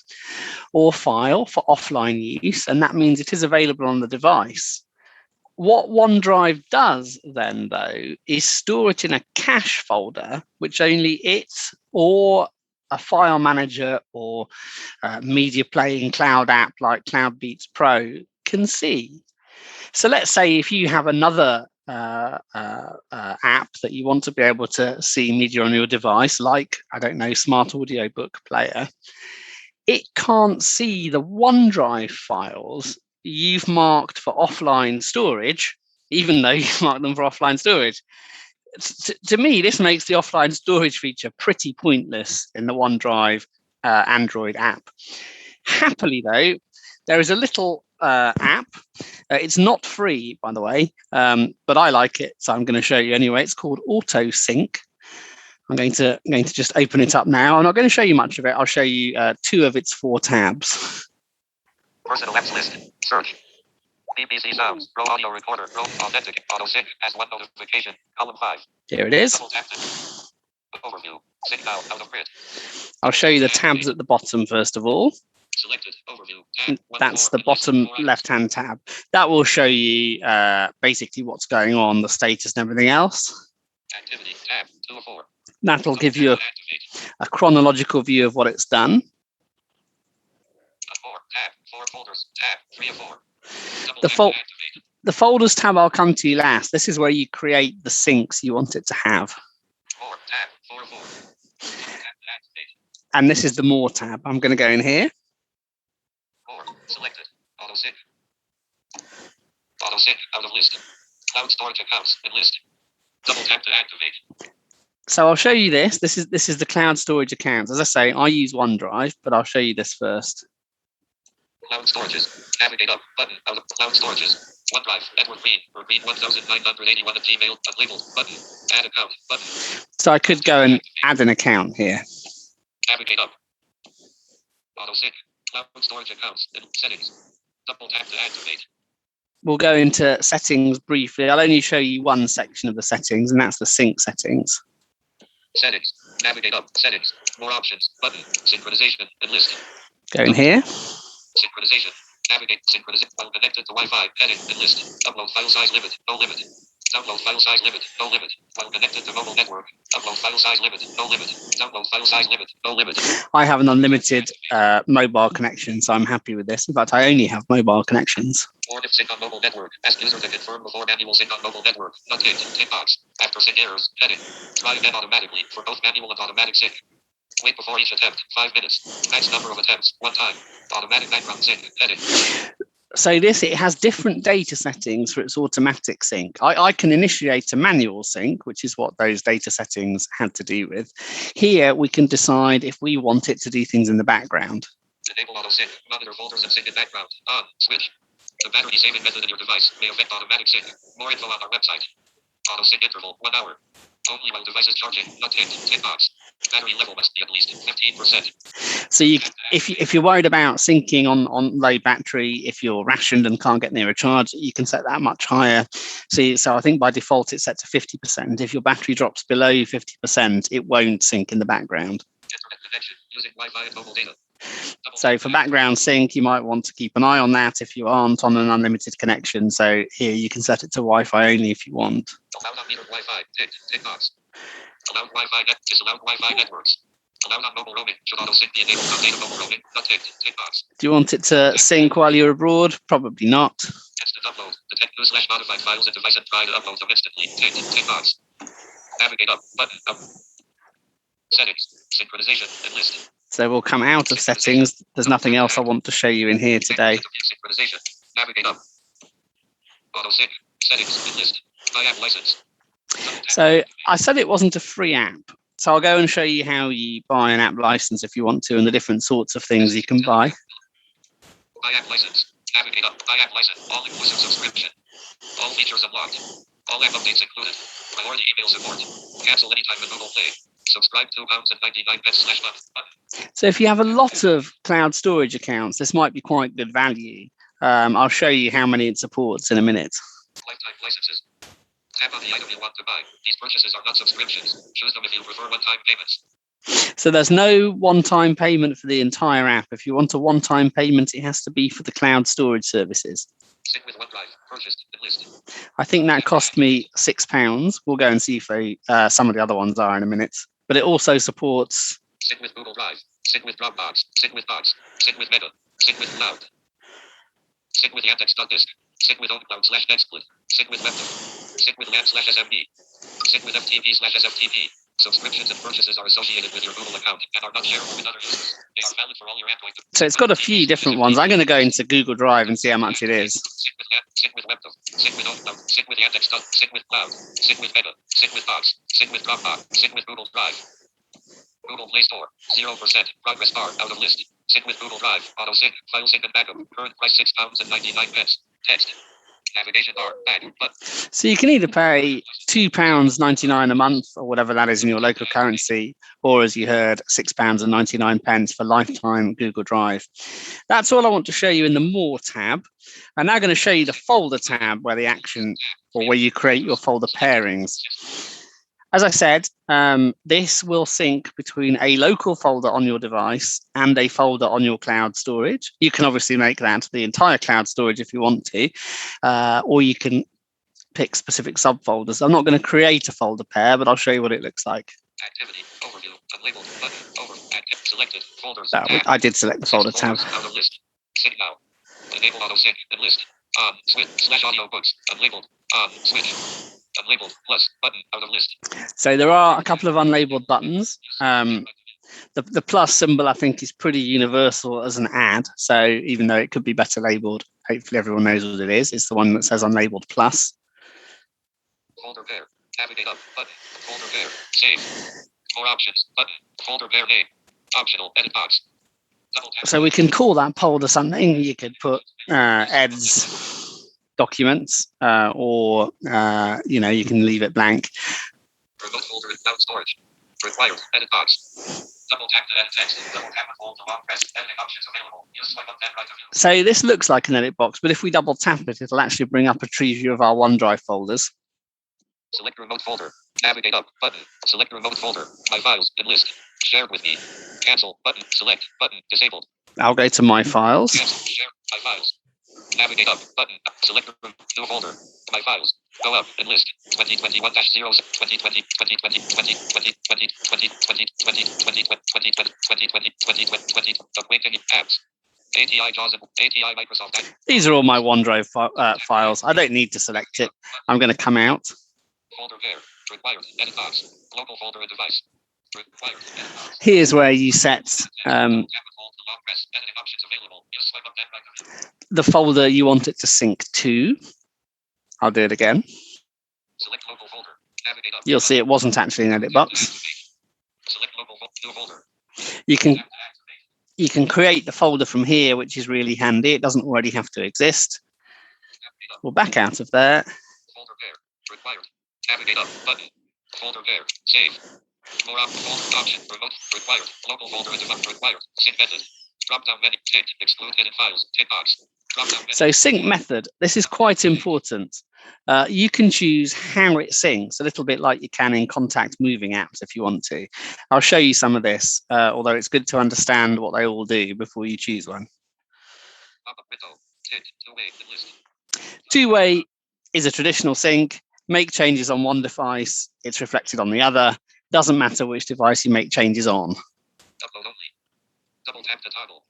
or file for offline use, and that means it is available on the device. What OneDrive does then, though, is store it in a cache folder, which only it or a file manager or media playing cloud app like CloudBeats Pro can see. So let's say if you have another app that you want to be able to see media on your device, like, Smart Audio Book Player, it can't see the OneDrive files you've marked for offline storage, even though you've marked them for offline storage. To me, this makes the offline storage feature pretty pointless in the OneDrive Android app. Happily, though, there is a little app. It's not free, by the way, but I like it, so I'm going to show you anyway. It's called Autosync. I'm going to just open it up now. I'm not going to show you much of it. I'll show you 2 of its 4 tabs. Personal apps list. Search. BBC Sounds. Pro Audio Recorder. Pro Authentic. Autosync. As one notification. Column 5. Here it is. Overview. Sync now. Out of print. I'll show you the tabs at the bottom first of all. Selected. Overview. Tab. That's the bottom left-hand tab. That will show you basically what's going on, the status and everything else. Activity. Tab. 2 of 4. That'll give you a chronological view of what it's done. 4. Tab. 4 folders. Tab. 3 of 4. The folders tab I'll come to last. This is where you create the syncs you want it to have. 4. Tab. 4 of 4. And this is the More tab. I'm going to go in here. 4. Selected. Autosync. Autosync. Out of list. Cloud storage accounts and list. Double tap to activate. So I'll show you this. This is the cloud storage accounts. As I say, I use OneDrive, but I'll show you this first. Cloud storages. Navigate up. Button. Out of cloud storages. OneDrive. Edward Green. Or Green 1981 at Gmail. Unlabeled. Button. Add account. Button. So I could go and add an account here. Navigate up. Autosync. Cloud storage accounts and settings. Double tap to activate. We'll go into settings briefly. I'll only show you one section of the settings, and that's the sync settings. Settings. Navigate up. Settings. More options. Button. Synchronization and list. Go in here. Synchronization. Navigate. Synchronization. While connected to Wi-Fi. Edit. And list. Upload file size limit. No limit. Download file size limit. No limit. While connected to mobile network. Upload file size limit. No limit. Download file size limit. No limit. I have an unlimited mobile connection, so I'm happy with this. In fact, I only have mobile connections. Or if sync on mobile network. Ask user to confirm before manual sync on mobile network. Not ticked. Tick box. After sync errors. Edit. Try again automatically for both manual and automatic sync. Wait before each attempt. 5 minutes. Max number of attempts. 1 time. Automatic background sync. Edit. So it has different data settings for its automatic sync. I can initiate a manual sync, which is what those data settings had to do with. Here, we can decide if we want it to do things in the background. Enable auto sync. Monitor folders and sync in background. On. Switch. The battery saving method in your device may affect automatic sync. More info on our website. Auto sync interval 1 hour. Only while device is charging. Not ticked. Tick box. Battery level must be at least 15%. So if you're worried about syncing on low battery, if you're rationed and can't get near a charge, you can set that much higher. So I think by default it's set to 50%. If your battery drops below 50%, it won't sync in the background. Internet connection using Wi-Fi and mobile data. So for background sync, you might want to keep an eye on that if you aren't on an unlimited connection. So here you can set it to Wi-Fi only if you want. Allowed on metered Wi-Fi. Tick box. Allowed Wi-Fi net. Disallowed Wi-Fi networks. Allowed on mobile roaming. Should auto sync be enabled on data mobile roaming? Not ticked. Tick box. Do you want it to sync while you're abroad? Probably not. Instant upload. Detect new / modified files and device and try to upload them instantly. Tick box. Navigate up. Button up. Settings. Synchronization. And list. So we'll come out of settings. There's nothing else I want to show you in here today. Synchronization. Navigate up. Auto sync. Settings. And list. My app license. So I said it wasn't a free app. So I'll go and show you how you buy an app license if you want to, and the different sorts of things you can buy. My app license. Navigate up. My app license. All inclusive subscription. All features unlocked. All app updates included. Priority email support. Cancel anytime with Google Play. Subscribe £2.99/month. So if you have a lot of cloud storage accounts, this might be quite good value. I'll show you how many it supports in a minute. Lifetime licenses. Tap on the item you want to buy. These purchases are not subscriptions. Choose them if you prefer one-time payments. So there's no one-time payment for the entire app. If you want a one-time payment, it has to be for the cloud storage services. Sync with OneDrive. Purchased. And list. I think that cost me £6. We'll go and see if some of the other ones are in a minute. But it also supports sync with Google Drive, sync with Dropbox, sync with Box, sync with Meta, sync with Cloud, sync with Yandex.disk, sync with OwnCloud/NetSplit, sync with WebDAV, sync with LAN/SMB, sync with FTP/SFTP. Subscriptions and purchases are associated with your Google account and are not shareable with other users. They are valid for all your Android. So it's got a few different ones. I'm going to go into Google Drive and see how much it is. Sync with WebDAV, sync with OwnCloud, sync with Yandex, sync with Cloud, sync with Meta, sync with Box, sync with Dropbox, sync with Google Drive. Google Play Store, 0%, progress bar, out of list. Sync with Google Drive, auto sync, file sync and backup, current price £6.99. Text. Navigation bar, back, button. So you can either pay £2.99 a month or whatever that is in your local currency, or as you heard, £6.99 for lifetime Google Drive. That's all I want to show you in the More tab. I'm now going to show you the Folder tab where the action or where you create your folder pairings. As I said, this will sync between a local folder on your device and a folder on your cloud storage. You can obviously make that the entire cloud storage if you want to, or you can pick specific subfolders. I'm not going to create a folder pair, but I'll show you what it looks like. Activity, overview, unlabeled, button, over, active, selected, folders, I did select the folder tab. Out of list, sync now, enable auto sync, and list, on, switch, /audiobooks, unlabeled, on, switch. Unlabeled plus button out of list. So there are a couple of unlabeled buttons. The plus symbol I think is pretty universal as an ad. So even though it could be better labeled, hopefully everyone knows what it is. It's the one that says unlabeled plus. Folder pair. Navigate up button. Folder pair. Save. More options button. Folder pair name. Optional edit box. So we can call that folder something. You could put Ed's documents, or you can leave it blank. Remote folder in cloud storage. Required edit box. Double tap to edit text. Double tap to hold to long press. Editing options available. Use swipe up then right of view. So this looks like an edit box, but if we double tap it, it'll actually bring up a tree view of our OneDrive folders. Select remote folder. Navigate up button. Select remote folder. My files and list. Shared with me. Cancel button. Select button. Disabled. I'll go to my files. Cancel. Share my files. Navigate up. Button. Select the room. New folder. My files. Go up and list 2021-0, 2020, 2020, 2020, 2020, 2020, 2020, 2020, Awakening apps. ATI Gaza, ATI Microsoft. These are all my OneDrive files. I don't need to select it. I'm going to come out. Folder pair. Required. Edit box. Local folder and device. Required. Edit box. Here's where you set the folder you want it to sync to. I'll do it again. Select local folder. Navigate up. You'll see it wasn't actually an edit box. Select local folder. You can create the folder from here, which is really handy. It doesn't already have to exist. We'll back out of there. Folder pair. Required. Navigate up. Button. Folder pair. Save. More up. Folder option. Remote. Required. Local folder and device. Required. Sync method. Drop down menu. Tick. Exclude hidden files. Tick box. Drop down menu. So sync method. This is quite important. You can choose how it syncs, a little bit like you can in contact moving apps if you want to. I'll show you some of this, although it's good to understand what they all do before you choose one. Two-way is a traditional sync. Make changes on one device, it's reflected on the other. Doesn't matter which device you make changes on. Upload only. Double tap the toggle.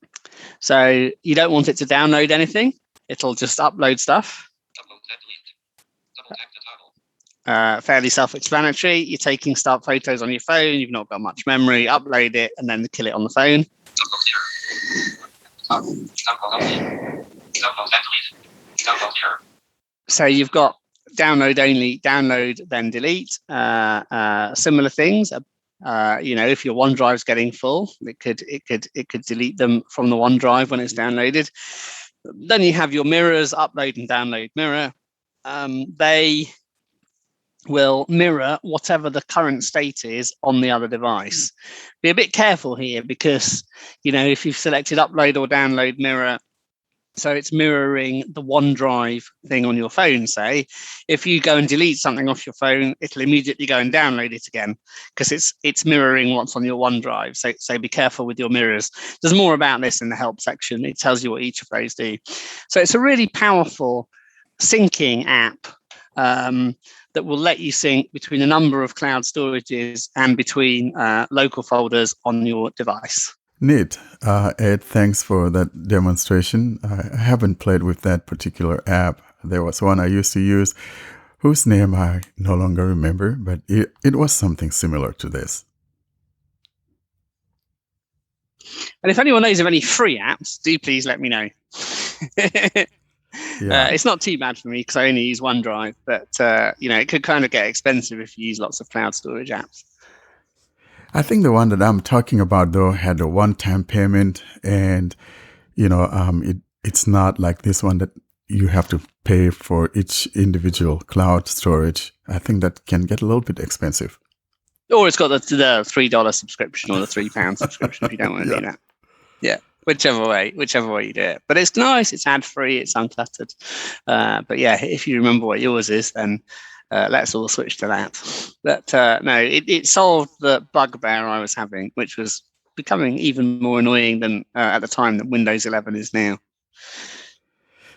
So you don't want it to download anything. It'll just upload stuff. Upload and delete. Double tap the toggle. Fairly self-explanatory. You're taking stock photos on your phone. You've not got much memory. Upload it and then kill it on the phone. Upload here. Upload only. Upload and delete. Upload here. So you've got download only, download then delete. Similar things. If your OneDrive's getting full, it could delete them from the OneDrive when it's downloaded. Then you have your mirrors, upload and download mirror. They will mirror whatever the current state is on the other device. Be a bit careful here because, if you've selected upload or download mirror, so it's mirroring the OneDrive thing on your phone, say. If you go and delete something off your phone, it'll immediately go and download it again because it's mirroring what's on your OneDrive. So be careful with your mirrors. There's more about this in the help section. It tells you what each of those do. So it's a really powerful syncing app that will let you sync between a number of cloud storages and between local folders on your device. Neat. Ed, thanks for that demonstration. I haven't played with that particular app. There was one I used to use whose name I no longer remember, but it was something similar to this. And if anyone knows of any free apps, do please let me know. It's not too bad for me because I only use OneDrive, but it could kind of get expensive if you use lots of cloud storage apps. I think the one that I'm talking about, though, had a one-time payment, and it's not like this one that you have to pay for each individual cloud storage. I think that can get a little bit expensive. Or it's got the $3 subscription or the £3 subscription if you don't want to do that. Yeah, whichever way you do it. But it's nice. It's ad-free. It's uncluttered. But yeah, if you remember what yours is, then let's all switch to that. But no, it solved the bugbear I was having, which was becoming even more annoying than at the time that Windows 11 is now.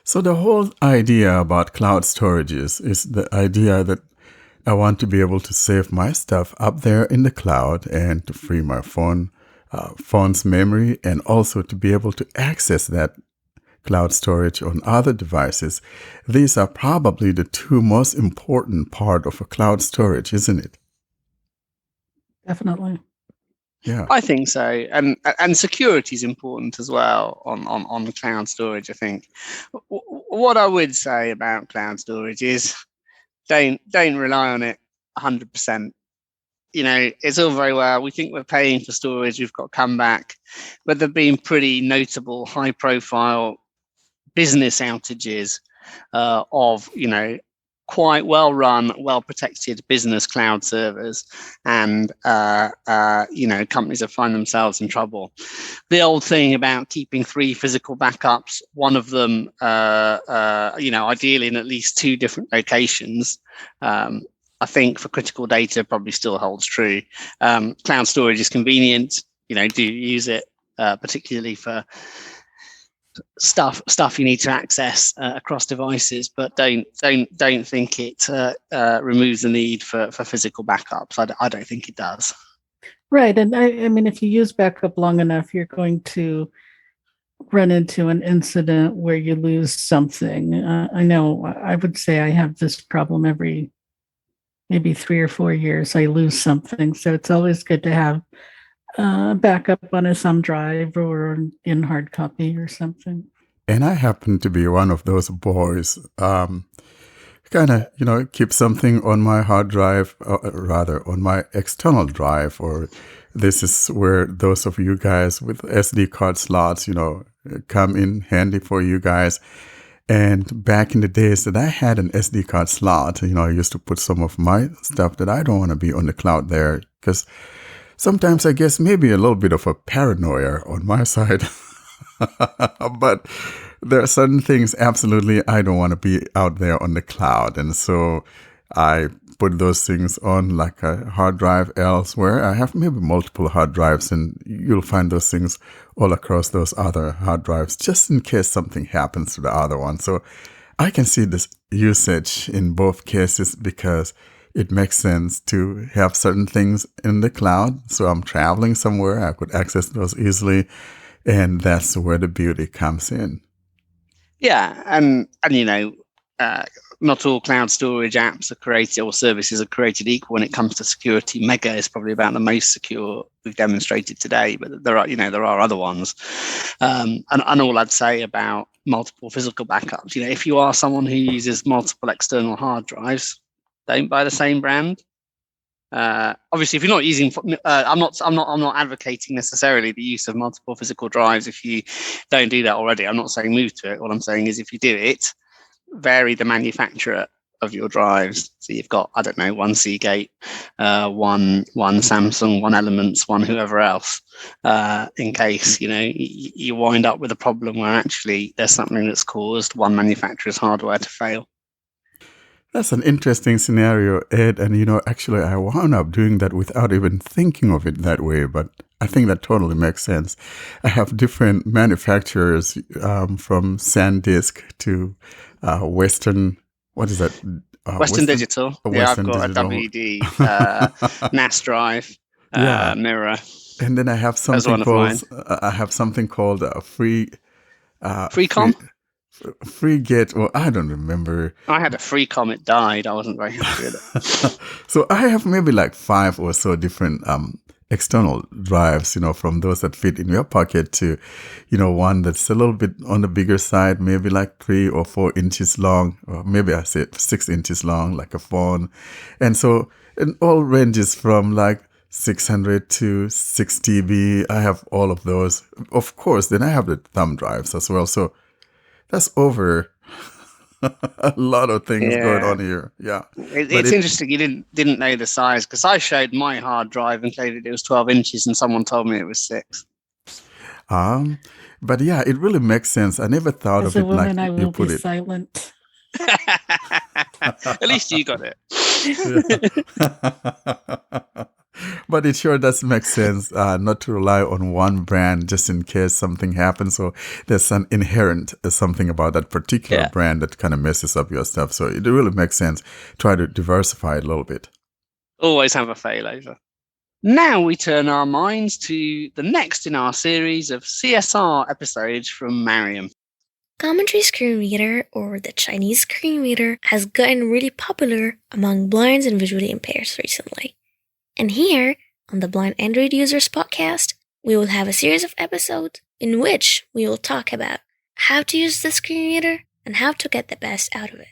So the whole idea about cloud storages is the idea that I want to be able to save my stuff up there in the cloud and to free my phone's memory, and also to be able to access that cloud storage on other devices. These are probably the two most important part of a cloud storage, isn't it? Definitely. Yeah, I think so, and security is important as well on the cloud storage. I think what I would say about cloud storage is don't rely on it 100%. It's all very well. We think we're paying for storage. We've got comeback, but there've been pretty notable, high-profile business outages of quite well-run, well-protected business cloud servers, and companies have found themselves in trouble. The old thing about keeping 3 physical backups, one of them, ideally in at least 2 different locations, I think for critical data probably still holds true. Cloud storage is convenient. Do use it, particularly for stuff you need to access across devices, but don't think it removes the need for physical backups. I don't think it does. Right. And I mean, if you use backup long enough, you're going to run into an incident where you lose something. I know I would say I have this problem every maybe 3 or 4 years. I lose something. So it's always good to have backup on a thumb drive or in hard copy or something. And I happen to be one of those boys, kind of, keep something on my hard drive, rather on my external drive, or this is where those of you guys with SD card slots, come in handy for you guys. And back in the days that I had an SD card slot, I used to put some of my stuff that I don't want to be on the cloud there, because sometimes I guess maybe a little bit of a paranoia on my side. But there are certain things absolutely I don't want to be out there on the cloud. And so I put those things on like a hard drive elsewhere. I have maybe multiple hard drives, and you'll find those things all across those other hard drives, just in case something happens to the other one. So I can see this usage in both cases because it makes sense to have certain things in the cloud. So I'm traveling somewhere, I could access those easily. And that's where the beauty comes in. Yeah, and not all cloud storage apps are created or services are created equal when it comes to security. Mega is probably about the most secure we've demonstrated today, but there are other ones. And all I'd say about multiple physical backups, if you are someone who uses multiple external hard drives, don't buy the same brand. Obviously, if you're not using, I'm not advocating necessarily the use of multiple physical drives. If you don't do that already, I'm not saying move to it. What I'm saying is, if you do it, vary the manufacturer of your drives. So you've got, I don't know, one Seagate, one Samsung, one Elements, one whoever else, in case you wind up with a problem where actually there's something that's caused one manufacturer's hardware to fail. That's an interesting scenario, Ed. And, actually, I wound up doing that without even thinking of it that way. But I think that totally makes sense. I have different manufacturers from SanDisk to Western, what is that? Western Digital. Western I've got Digital. a WD, NAS drive, Mirror. And then I have something called FreeCom? FreeGate, well, I don't remember. I had a FreeCom, it died. I wasn't very happy with it. So I have maybe like 5 or so different external drives, from those that fit in your pocket to, one that's a little bit on the bigger side, maybe like 3 or 4 inches long, or maybe I say 6 inches long, like a phone. And so it all ranges from like 600 to 6 TB. I have all of those. Of course, then I have the thumb drives as well. So that's over a lot of things going on here. Yeah, it's interesting. You didn't know the size, because I showed my hard drive and claimed it was 12 inches, and someone told me it was 6. But yeah, it really makes sense. I never thought As of a it woman, like I you will put be it. silent. At least you got it. But it sure does make sense not to rely on one brand just in case something happens. So there's an inherent something about that particular brand that kind of messes up your stuff. So it really makes sense. Try to diversify it a little bit. Always have a failover. Now we turn our minds to the next in our series of CSR episodes from Mariam. Commentary screen reader, or the Chinese screen reader, has gotten really popular among blinds and visually impaired recently. And here, on the Blind Android Users podcast, we will have a series of episodes in which we will talk about how to use the screen reader and how to get the best out of it.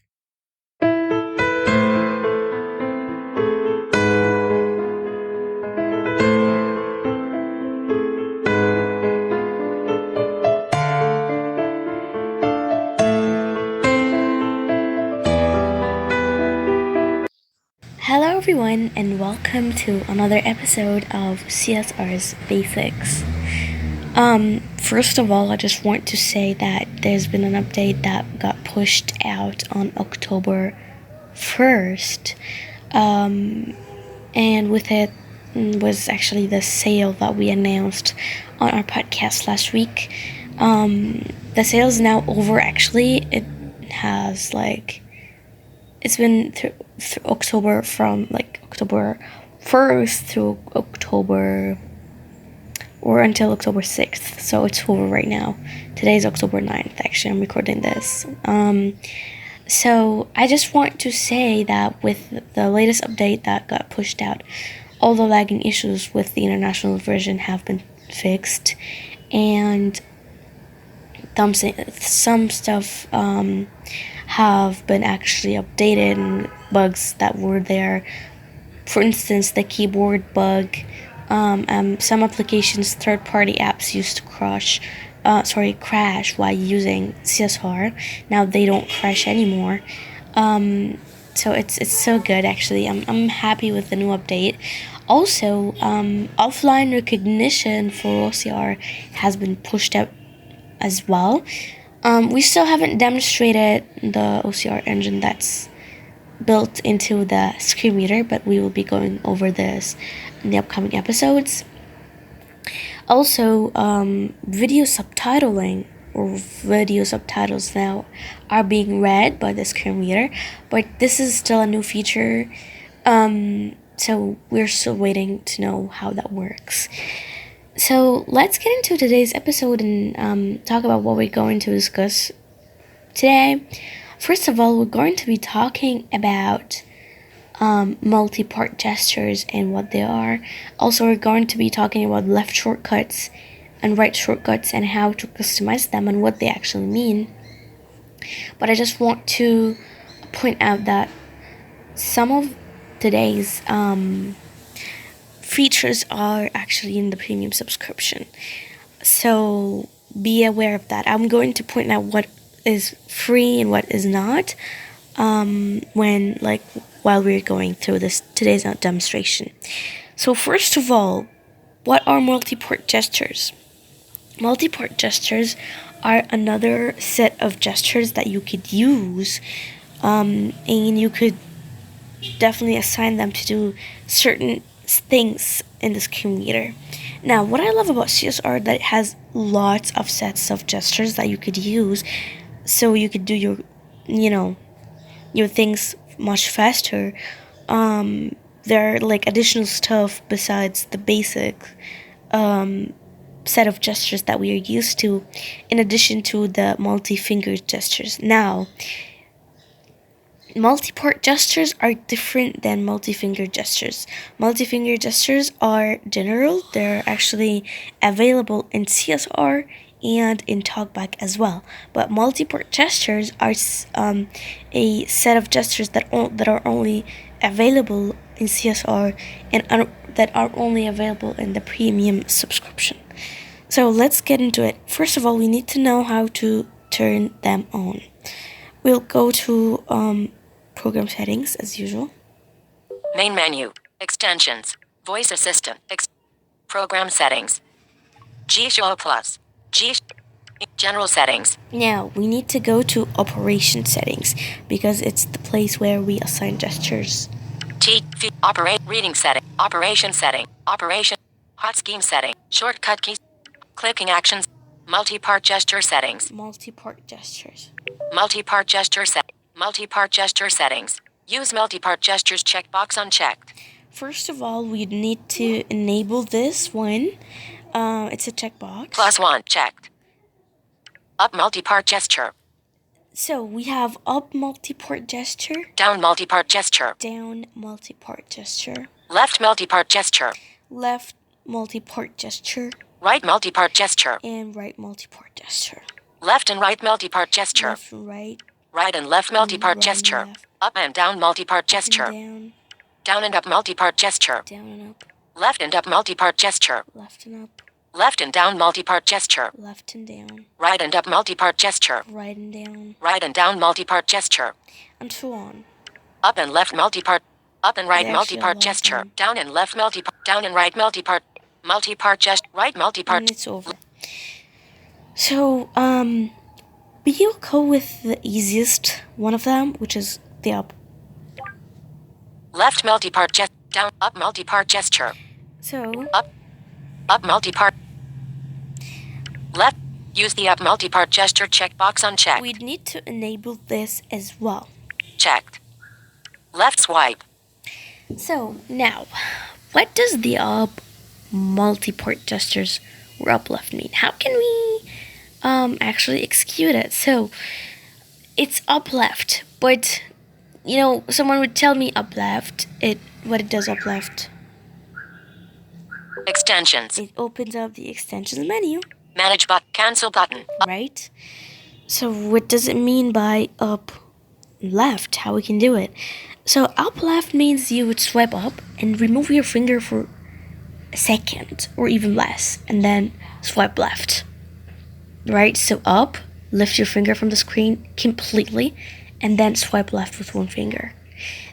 Hello everyone, and welcome to another episode of CSR's Basics. First of all, I just want to say that there's been an update that got pushed out on October 1st. And with it was actually the sale that we announced on our podcast last week. the sale is now over. Actually, it has it's been through October, from October 1st through October, or until October 6th. So it's over right now. Today is October 9th. Actually, I'm recording this. So I just want to say that with the latest update that got pushed out, all the lagging issues with the international version have been fixed, and some stuff have been actually updated, and bugs that were there. For instance, the keyboard bug. Some applications, third-party apps used to crash while using CSR. Now they don't crash anymore. So it's so good, actually. I'm happy with the new update. Also, offline recognition for OCR has been pushed out as well. We still haven't demonstrated the OCR engine that's built into the screen reader, but we will be going over this in the upcoming episodes. Also, video subtitling or video subtitles now are being read by the screen reader, but this is still a new feature, so we're still waiting to know how that works. So let's get into today's episode and talk about what we're going to discuss today. First of all, we're going to be talking about multi-part gestures and what they are. Also, we're going to be talking about left shortcuts and right shortcuts and how to customize them and what they actually mean. But I just want to point out that some of today's features are actually in the premium subscription, so be aware of that. I'm going to point out what is free and what is not while we're going through today's demonstration. So first of all, what are multi-part gestures? Multi-part gestures are another set of gestures that you could use, and you could definitely assign them to do certain things in the screen reader. Now, what I love about CSR that it has lots of sets of gestures that you could use, so you could do your things much faster. There are additional stuff besides the basic set of gestures that we are used to, in addition to the multi-finger gestures. Now, multi-part gestures are different than multi-finger gestures. Multi-finger gestures are general. They're actually available in CSR and in Talkback as well. But multi-part gestures are a set of gestures that are only available in CSR and that are only available in the premium subscription. So let's get into it. First of all, we need to know how to turn them on. We'll go to program settings as usual. Main menu. Extensions. Voice assistant. Program settings. G Show Plus. General settings. Now we need to go to operation settings because it's the place where we assign gestures. Operate reading setting. Operation setting. Operation. Hot scheme setting. Shortcut keys. Clicking actions. Multi-part gesture settings. Multi-part gestures. Multi-part gesture set. Multi-part gesture settings. Use multi-part gestures checkbox unchecked. First of all, we need to enable this one. It's a checkbox. +1 checked. Up multi-part gesture. So we have up multi-part gesture. Down multi-part gesture. Down multi-part gesture. Left multi-part gesture. Left multi-part gesture. Right multi-part gesture. And right multi-part gesture. Left and right multi-part gesture. Left and right. Right and left multi-part Right gesture. and left. Up and down multi-part gesture. Down. Down and up multi-part gesture. Down and up. Left and up multi-part gesture. Left and up. Left and down multi-part gesture. Left and down. Right and up multi-part gesture. Right and down. Right and down multi-part gesture. And so on. Up and left multi-part. Up and right There's multi-part your gesture. login. Down and left multi-part. Down and right multi-part. Multi-part gesture. Right multi-part. And it's over. So, we'll go with the easiest one of them, which is the up. Left multi-part gesture. Down. Up multi-part gesture. So, Up multi-part. Left. Use the up multi-part gesture checkbox unchecked. We need to enable this as well. Checked. Left swipe. So now, what does the up multi-part gestures or up left mean? How can we actually execute it? So it's up left, but someone would tell me up left. What it does up left. Extensions. It opens up the extensions menu. Manage button. Cancel button. Right? So what does it mean by up left? How we can do it? So up left means you would swipe up and remove your finger for a second or even less, and then swipe left. Right? So up, lift your finger from the screen completely, and then swipe left with one finger.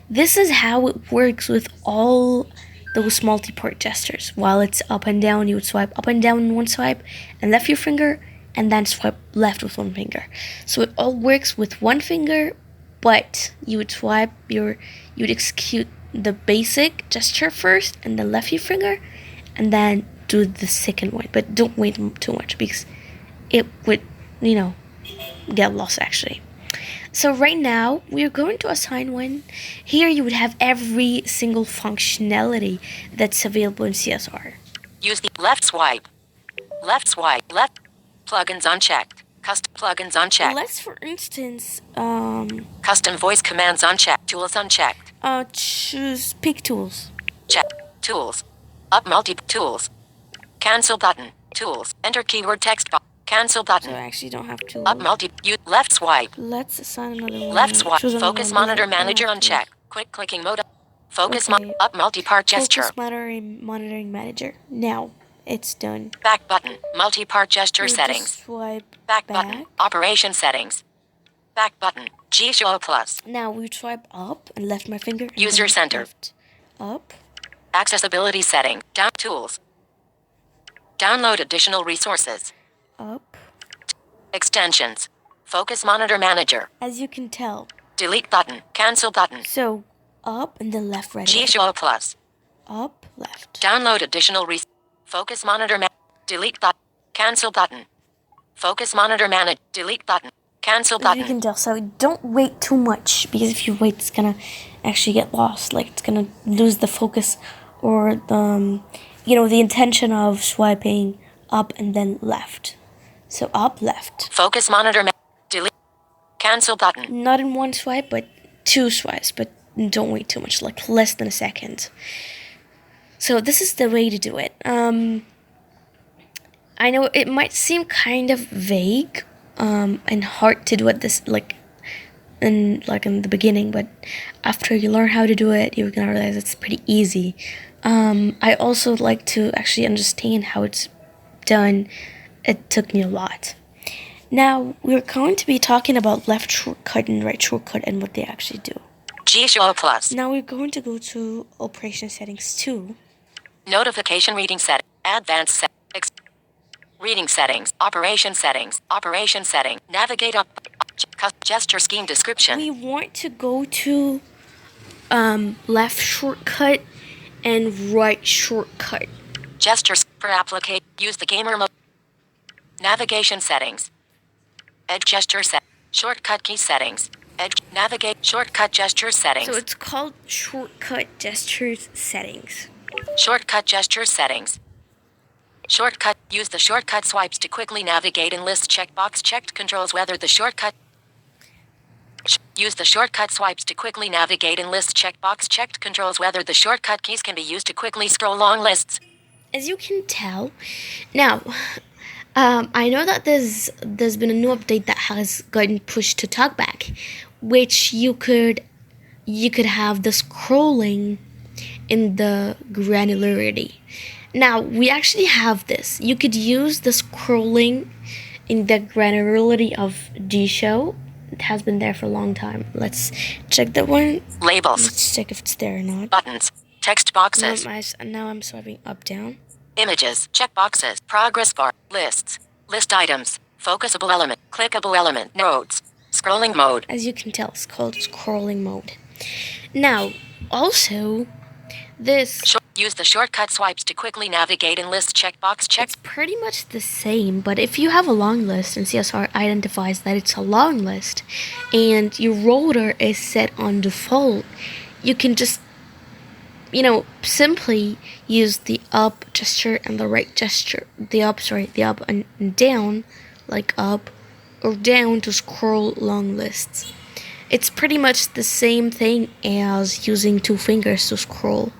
This is how it works with all those multi-part gestures. While it's up and down, you would swipe up and down in one swipe, and left your finger, and then swipe left with one finger. So it all works with one finger, but you would execute the basic gesture first, and then left your finger, and then do the second one. But don't wait too much, because it would, get lost actually. So right now, we're going to assign one. Here you would have every single functionality that's available in CSR. Use the left swipe. Left swipe. Left. Plugins unchecked. Custom plugins unchecked. Let's, for instance, Custom voice commands unchecked. Tools unchecked. choose pick tools. Check. Tools. Up multi tools. Cancel button. Tools. Enter keyword text box. Cancel button. So I actually don't have to. Up multi. Left swipe. Let's assign another one. Left swipe. Choose another Focus one. monitor manager unchecked. Quick clicking mode. Focus Okay. up multi-part gesture. Focus monitoring manager. Now it's done. Back button. Multi-part gesture We settings. just swipe Back back. button. Operation settings. Back button. G show plus. Now we swipe up and left my finger. And User then center. left. Up. Accessibility setting. Down tools. Download additional resources. Up. Extensions. Focus monitor manager. As you can tell. Delete button. Cancel button. So up and then left, right. G away. show plus. Up, left. Download additional Focus monitor delete button. Cancel button. Focus monitor manage. Delete button. Cancel As button. you can tell. So don't wait too much, because if you wait, it's gonna actually get lost. Like it's gonna lose the focus or the the intention of swiping up and then left. So up, left. Focus monitor delete. Cancel button. Not in one swipe, but two swipes. But don't wait too much, like less than a second. So this is the way to do it. I know it might seem kind of vague and hard to do it in the beginning, but after you learn how to do it, you're gonna realize it's pretty easy. I also like to actually understand how it's done. It took me a lot. Now we're going to be talking about left shortcut and right shortcut and what they actually do. G show plus. Now we're going to go to operation settings 2. Notification reading set. Advanced reading settings. Operation settings. Operation setting. Navigate up. Gesture scheme description. We want to go to left shortcut and right shortcut. Gestures per applicate. Use the gamer mode. Navigation settings. Edge gesture set. Shortcut key settings. Edge navigate shortcut gesture settings. So it's called shortcut gestures settings. Shortcut gesture settings. Shortcut. Use the shortcut swipes to quickly navigate in list checkbox checked controls whether the shortcut. Use the shortcut swipes to quickly navigate in list checkbox checked controls whether the shortcut keys can be used to quickly scroll long lists. As you can tell, now I know that there's been a new update that has gotten pushed to Talkback, which you could have the scrolling in the granularity. Now we actually have this. You could use the scrolling in the granularity of G-Show. It has been there for a long time. Let's check that one. Labels. Let's check if it's there or not. Buttons. Text boxes. Now I'm swiping up, down. Images. Checkboxes. Progress bar. Lists. List items. Focusable element. Clickable element. Nodes. Scrolling mode. As you can tell, it's called scrolling mode. Now, also, this Use the shortcut swipes to quickly navigate in list checkbox check. It's pretty much the same, but if you have a long list and CSR identifies that it's a long list and your rotor is set on default, you can just, simply use the up gesture and the right gesture. The up and down, like up or down to scroll long lists. It's pretty much the same thing as using 2 fingers to scroll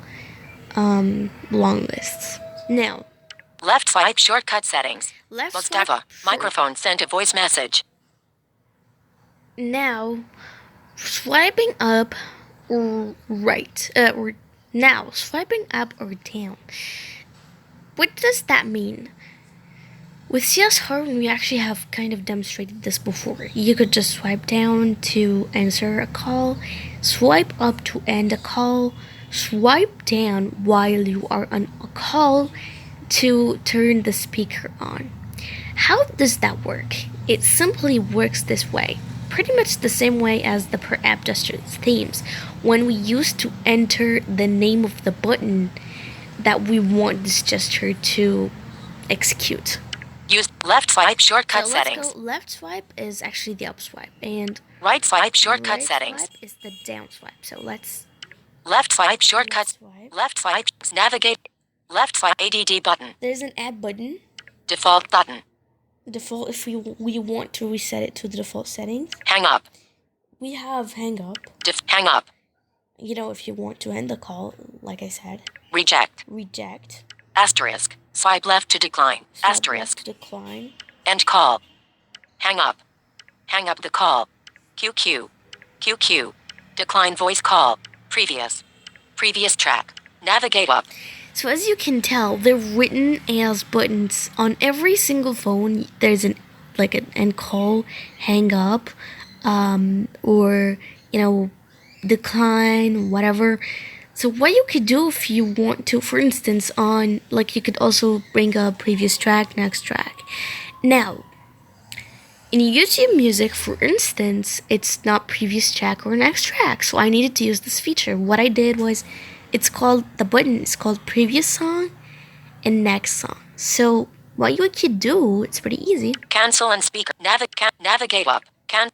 long lists. Now, left swipe shortcut settings. left Mustafa, microphone sent a voice message. Now, swiping up or right, or now swiping up or down. What does that mean? With CSR, we actually have kind of demonstrated this before. You could just swipe down to answer a call, swipe up to end a call, swipe down while you are on a call to turn the speaker on. How does that work? It simply works this way. Pretty much the same way as the per app gestures themes, when we used to enter the name of the button that we want this gesture to execute. Use left swipe shortcut So settings. left swipe is actually the up swipe, and Right swipe shortcut right settings. swipe is the down swipe. So let's Left swipe shortcuts. swipe. Left swipe navigate. Left swipe ADD button. There's an add button. Default button. Default, if we want to reset it to the default settings. Hang up. We have hang up. Hang up. If you want to end the call, like I said. Reject. Reject. Asterisk. Swipe left to decline. Swipe Asterisk. left to decline. End call. Hang up. Hang up the call. QQ. QQ. Decline voice call. Previous. Previous track. Navigate up. So as you can tell, they're written as buttons on every single phone. There's an end call, hang up, or decline, whatever. So what you could do if you want to, for instance, you could also bring up previous track, next track. Now, in YouTube Music, for instance, it's not previous track or next track, so I needed to use this feature. What I did was, the button is called previous song and next song. So what you could do, it's pretty easy. Cancel and speaker. Navigate up.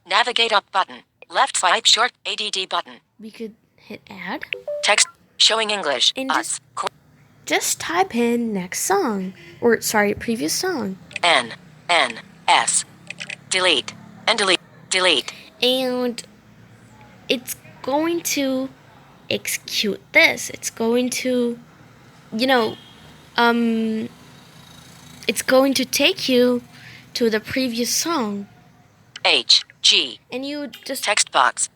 Navigate up button. Left swipe short ADD button. We could hit add. Text showing English. And Us. Just type in next song, previous song. N S. Delete and delete. And it's going to execute this. It's going to, it's going to take you to the previous song. H G. And you just text box.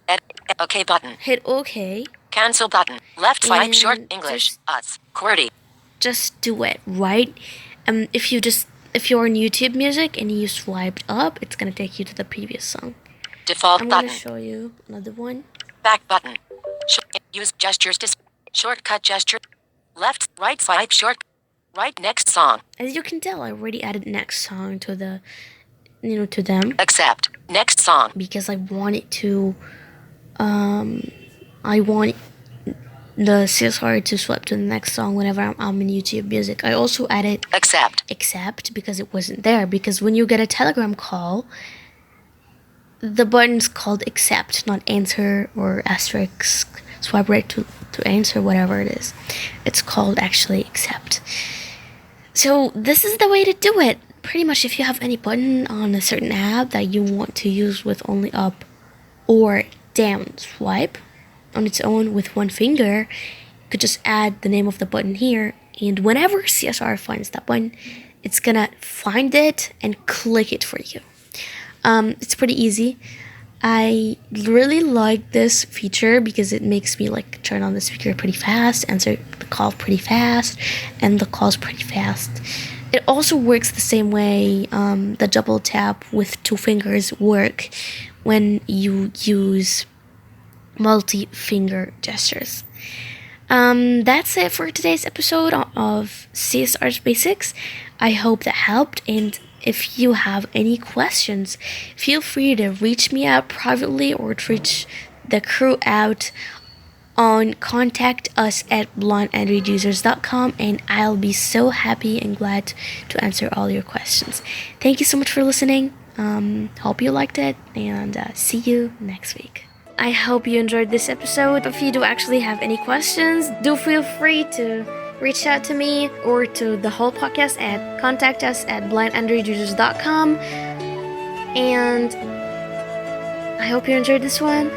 OK button. Hit OK. Cancel button. Left swipe And short English. Us. QWERTY. Just do it, right? If you're on YouTube Music and you swiped up, it's gonna take you to the previous song. Default I'm button. gonna show you another one. Back button. Use gestures to shortcut gesture. Left, right swipe short. Right next song. As you can tell, I already added next song to the, to them. Accept. Next song. Because I want it to, I want the CSR to swipe to the next song whenever I'm in YouTube Music. I also added accept because it wasn't there. Because when you get a Telegram call, the button's called accept, not answer or asterisk, swipe right to answer, whatever it is. It's called actually accept. So this is the way to do it. Pretty much if you have any button on a certain app that you want to use with only up or down swipe on its own with one finger, you could just add the name of the button here, and whenever CSR finds that button, it's gonna find it and click it for you. It's pretty easy. I really like this feature because it makes me turn on the speaker pretty fast, answer the call pretty fast, and the calls pretty fast. It also works the same way the double tap with 2 fingers work when you use multi-finger gestures. That's it for today's episode of CSR's Basics. I hope that helped, and if you have any questions, feel free to reach me out privately or to reach the crew out on contactus@blindandroidusers.com, and I'll be so happy and glad to answer all your questions. Thank you so much for listening. Hope you liked it, and see you next week. I hope you enjoyed this episode. If you do actually have any questions, do feel free to reach out to me or to the whole podcast at contactus@blindandroidusers.com. And I hope you enjoyed this one.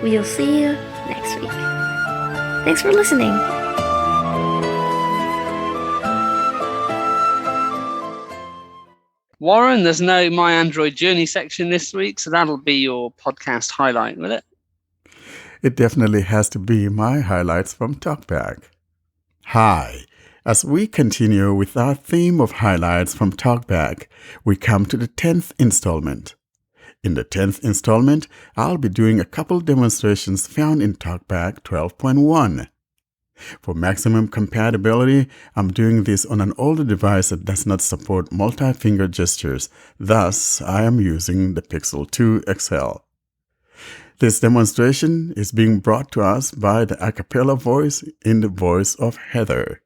We'll see you next week. Thanks for listening. Warren, there's no My Android Journey section this week, so that'll be your podcast highlight, will it? It definitely has to be my highlights from Talkback. Hi. As we continue with our theme of highlights from Talkback, we come to the 10th installment. In the 10th installment, I'll be doing a couple demonstrations found in Talkback 12.1. For maximum compatibility, I'm doing this on an older device that does not support multi-finger gestures. Thus, I am using the Pixel 2 XL. This demonstration is being brought to us by the a cappella voice in the voice of Heather.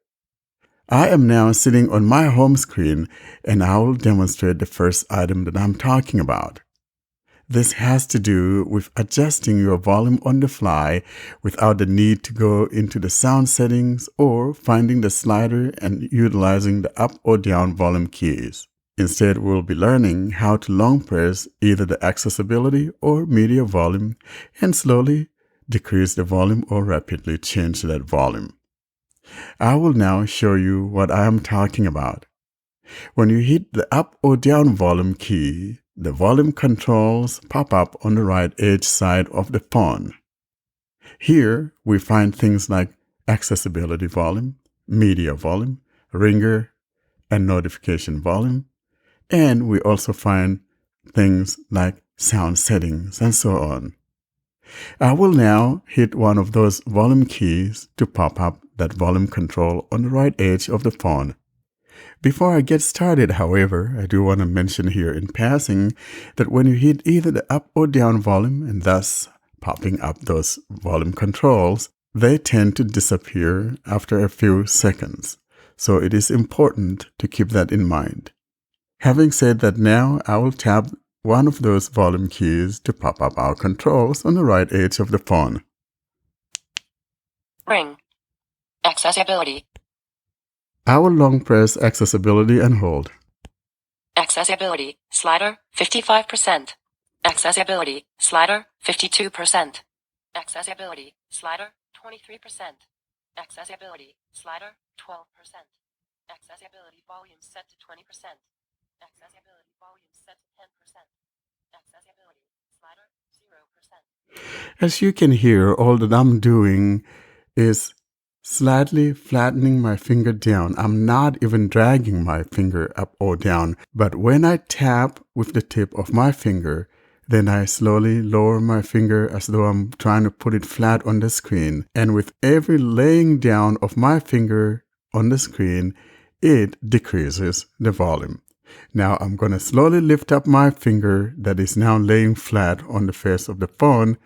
I am now sitting on my home screen, and I will demonstrate the first item that I'm talking about. This has to do with adjusting your volume on the fly without the need to go into the sound settings or finding the slider and utilizing the up or down volume keys. Instead, we'll be learning how to long press either the accessibility or media volume and slowly decrease the volume or rapidly change that volume. I will now show you what I am talking about. When you hit the up or down volume key, the volume controls pop up on the right edge side of the phone. Here, we find things like accessibility volume, media volume, ringer, and notification volume. And we also find things like sound settings and so on. I will now hit one of those volume keys to pop up that volume control on the right edge of the phone. Before I get started, however, I do want to mention here in passing that when you hit either the up or down volume and thus popping up those volume controls, they tend to disappear after a few seconds. So it is important to keep that in mind. Having said that, now I will tap one of those volume keys to pop up our controls on the right edge of the phone. Ring. Accessibility. I will long press accessibility and hold. Accessibility. Slider, 55%. Accessibility. Slider, 52%. Accessibility. Slider, 23%. Accessibility. Slider, 12%. Accessibility volume set to 20%. Accessibility volume set to 10%. Accessibility. Slider, 0%. As you can hear, all that I'm doing is slightly flattening my finger down. I'm not even dragging my finger up or down. But when I tap with the tip of my finger, then I slowly lower my finger as though I'm trying to put it flat on the screen. And with every laying down of my finger on the screen, it decreases the volume. Now I'm going to slowly lift up my finger that is now laying flat on the face of the phone,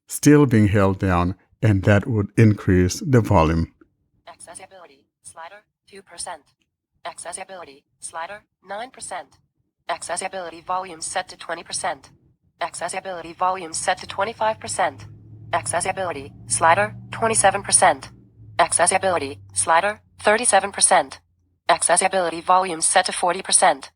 still being held down, and that would increase the volume. Accessibility. Slider, 2%. Accessibility. Slider, 9%. Accessibility volume set to 20%. Accessibility volume set to 25%. Accessibility. Slider, 27%. Accessibility. Slider, 37%. Accessibility volume set to 40%.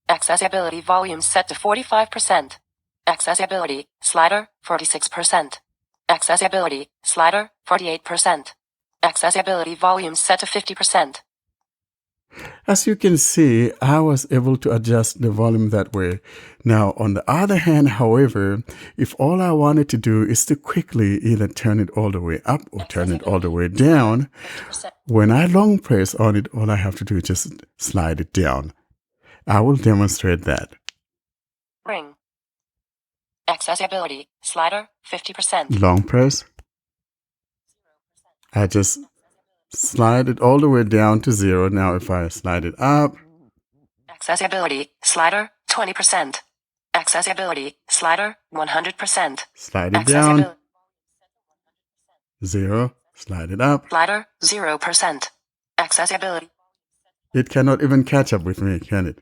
Accessibility volume set to 45%. Accessibility. Slider, 46%. Accessibility. Slider, 48%. Accessibility volume set to 50%. As you can see, I was able to adjust the volume that way. Now, on the other hand, however, if all I wanted to do is to quickly either turn it all the way up or turn it all the way down, 50%. when I long press on it, all I have to do is just slide it down. I will demonstrate that. Ring. Accessibility. Slider, 50%. Long press. I just slide it all the way down to 0. Now if I slide it up, Accessibility. Slider, 20%. Accessibility. Slider, 100%. slide it down, 0. Slide it up. Slider 0%. Accessibility. It cannot even catch up with me, can it?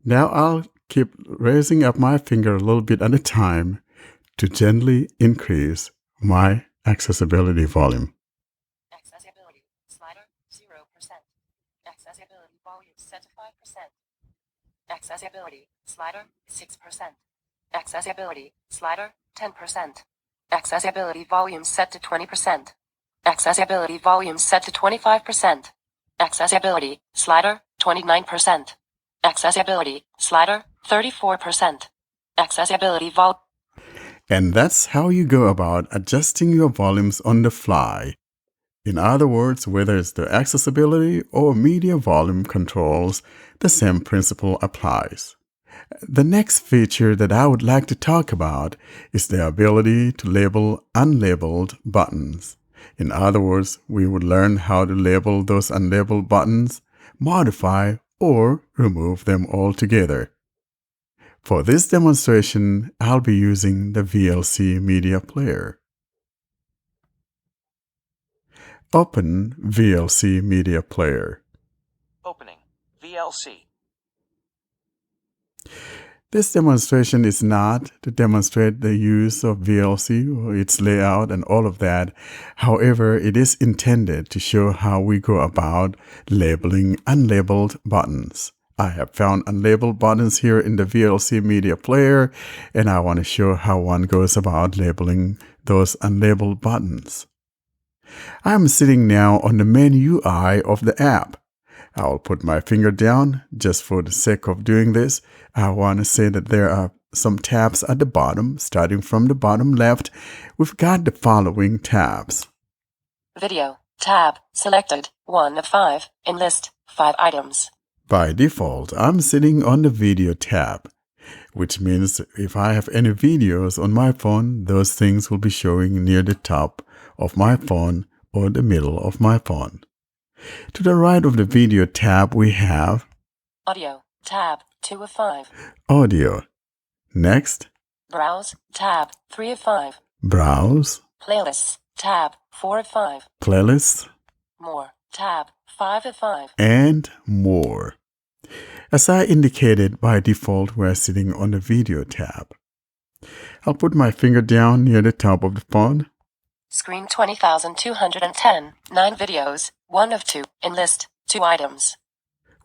Now I'll keep raising up my finger a little bit at a time to gently increase my accessibility volume. Accessibility. Slider 0%. Accessibility volume set to 5%. Accessibility. Slider 6%. Accessibility. Slider 10%. Accessibility volume set to 20%. Accessibility volume set to 25%. Accessibility. Slider 29%. Accessibility. Slider 34%. Accessibility volume. And that's how you go about adjusting your volumes on the fly. In other words, whether it's the accessibility or media volume controls, the same principle applies. The next feature that I would like to talk about is the ability to label unlabeled buttons. In other words, we would learn how to label those unlabeled buttons, modify, or remove them altogether. For this demonstration, I'll be using the VLC Media Player. Open VLC Media Player. Opening VLC. This demonstration is not to demonstrate the use of VLC or its layout and all of that. However, it is intended to show how we go about labeling unlabeled buttons. I have found unlabeled buttons here in the VLC Media Player, and I want to show how one goes about labeling those unlabeled buttons. I'm sitting now on the main UI of the app. I'll put my finger down just for the sake of doing this. I want to say that there are some tabs at the bottom. Starting from the bottom left, we've got the following tabs. Video. Tab. Selected. 1 of 5. In list. 5 items. By default, I'm sitting on the video tab, which means if I have any videos on my phone, those things will be showing near the top of my phone or the middle of my phone. To the right of the video tab, we have Audio. Tab. 2 of 5. Audio. Next, Browse. Tab. 3 of 5. Browse. Playlists. Tab. 4 of 5. Playlists. More. Tab. 5 of 5. And more. As I indicated, by default, we're sitting on the video tab. I'll put my finger down near the top of the phone. Screen 20,210. 9 videos. 1 of 2. In list. 2 items.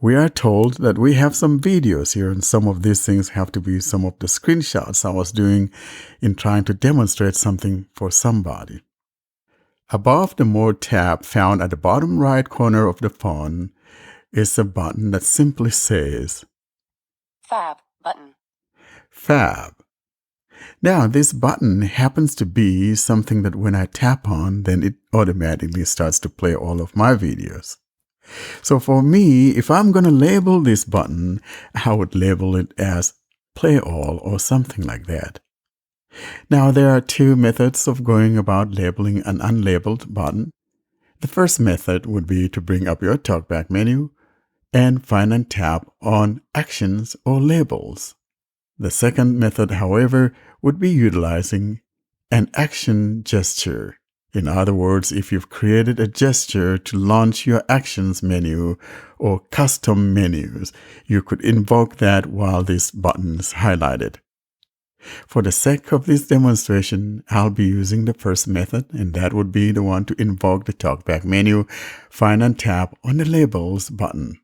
We are told that we have some videos here, and some of these things have to be some of the screenshots I was doing in trying to demonstrate something for somebody. Above the More tab found at the bottom right corner of the phone is a button that simply says Fab button. Fab. Now, this button happens to be something that when I tap on, then it automatically starts to play all of my videos. So for me, if I'm going to label this button, I would label it as Play All or something like that. Now, there are 2 methods of going about labeling an unlabeled button. The first method would be to bring up your Talkback menu and find and tap on Actions or Labels. The second method, however, would be utilizing an action gesture. In other words, if you've created a gesture to launch your Actions menu or custom menus, you could invoke that while this button is highlighted. For the sake of this demonstration, I'll be using the first method, and that would be the one to invoke the Talkback menu, find and tap on the Labels button.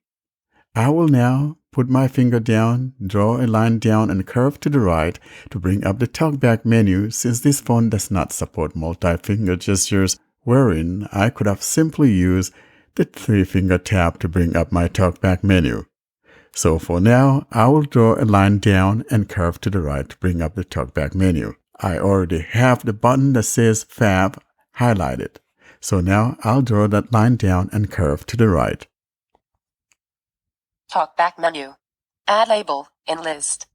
I will now put my finger down, draw a line down and curve to the right to bring up the Talkback menu, since this phone does not support multi-finger gestures, wherein I could have simply used the 3-finger tap to bring up my Talkback menu. So for now, I will draw a line down and curve to the right to bring up the Talkback menu. I already have the button that says Fab highlighted. So now I'll draw that line down and curve to the right. Talkback menu. Add label in list.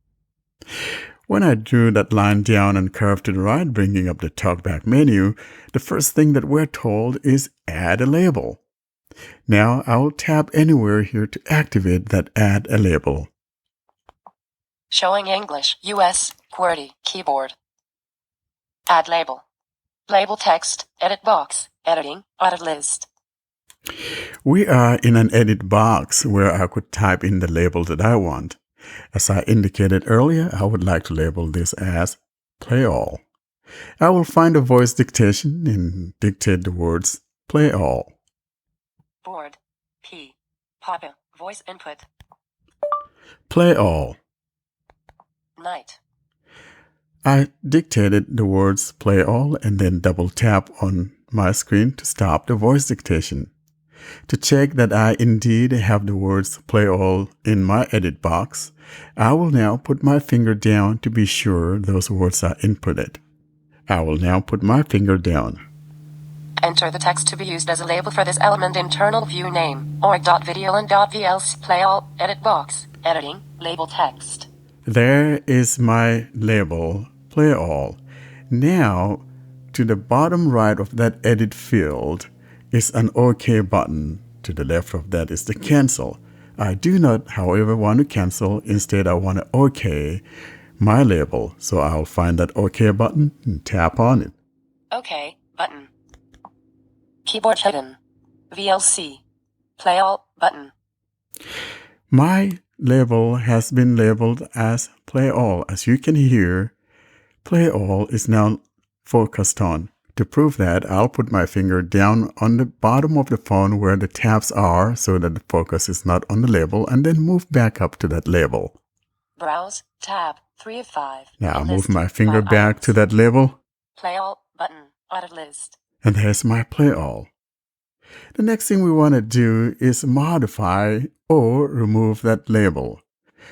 When I drew that line down and curved to the right, bringing up the Talkback menu, the first thing that we're told is add a label. Now I will tap anywhere here to activate that add a label. Showing English, US, QWERTY, keyboard. Add label. Label text, edit box, editing, audit list. We are in an edit box where I could type in the label that I want. As I indicated earlier, I would like to label this as Play All. I will find a voice dictation and dictate the words Play All. Board. P. Papa. Voice input. Play All. Night. I dictated the words Play All and then double tap on my screen to stop the voice dictation. To check that I indeed have the words Play All in my edit box, I will now put my finger down to be sure those words are inputted. I will now put my finger down. Enter the text to be used as a label for this element. Internal view name, org.video and .vlc. Play All, edit box, editing, label text. There is my label, Play All. Now, to the bottom right of that edit field is an OK button. To the left of that is the cancel. I do not, however, want to cancel. Instead, I want to OK my label. So I'll find that OK button and tap on it. OK button. Keyboard hidden. VLC. Play All button. My label has been labeled as Play All. As you can hear, Play All is now focused on. To prove that, I'll put my finger down on the bottom of the phone where the tabs are so that the focus is not on the label, and then move back up to that label. Browse, tab, 3 of 5. Now I'll move my finger back to that label. Play All button, audit list. And there's my Play All. The next thing we want to do is modify or remove that label.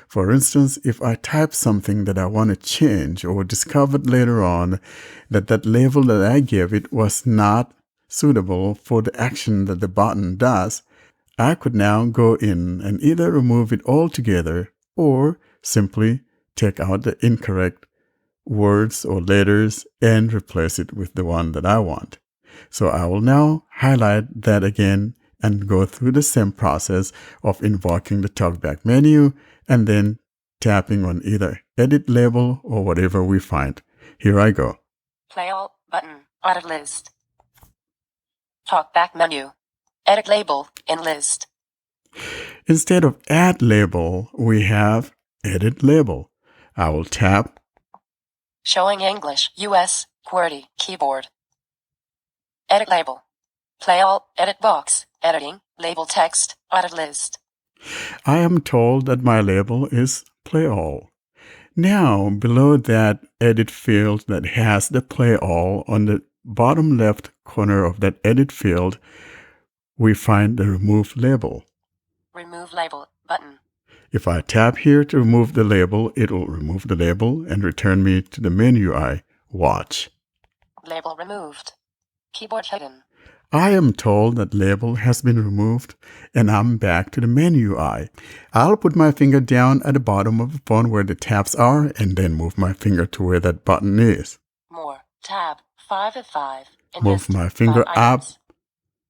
For instance, if I type something that I want to change or discovered later on that that label that I gave it was not suitable for the action that the button does, I could now go in and either remove it altogether or simply take out the incorrect words or letters and replace it with the one that I want. So I will now highlight that again and go through the same process of invoking the Talkback menu and then tapping on either edit label or whatever we find. Here I go. Play All button, audit list. Talkback menu. Edit label in list. Instead of add label, we have edit label. I will tap. Showing English, US, QWERTY, keyboard. Edit label. Play All, edit box, editing, label text, audit list. I am told that my label is Play All. Now, below that edit field that has the Play All, on the bottom left corner of that edit field, we find the Remove Label. Remove label button. If I tap here to remove the label, it will remove the label and return me to the main UI. Watch. Label removed. Keyboard hidden. I am told that label has been removed and I'm back to the main UI. I'll put my finger down at the bottom of the phone where the tabs are and then move my finger to where that button is. More, tab, 5 of 5. Move my finger up.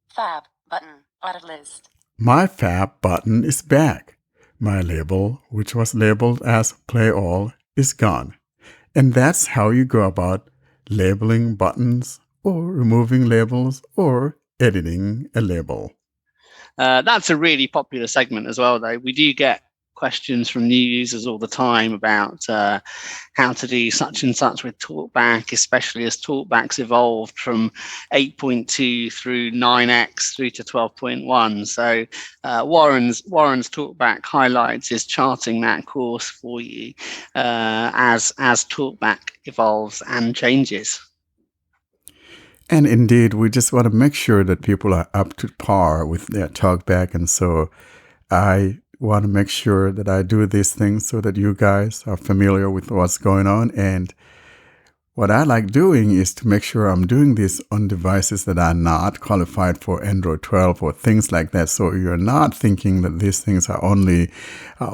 Fab, button, audit list. My Fab button is back. My label, which was labeled as Play All, is gone. And that's how you go about labeling buttons or removing labels or editing a label. That's a really popular segment as well, though. We do get questions from new users all the time about how to do such and such with Talkback, especially as Talkback's evolved from 8.2 through 9x through to 12.1. So Warren's Talkback highlights is charting that course for you as Talkback evolves and changes. And indeed, we just want to make sure that people are up to par with their Talkback. And so I want to make sure that I do these things so that you guys are familiar with what's going on. And what I like doing is to make sure I'm doing this on devices that are not qualified for Android 12 or things like that. So you're not thinking that these things are only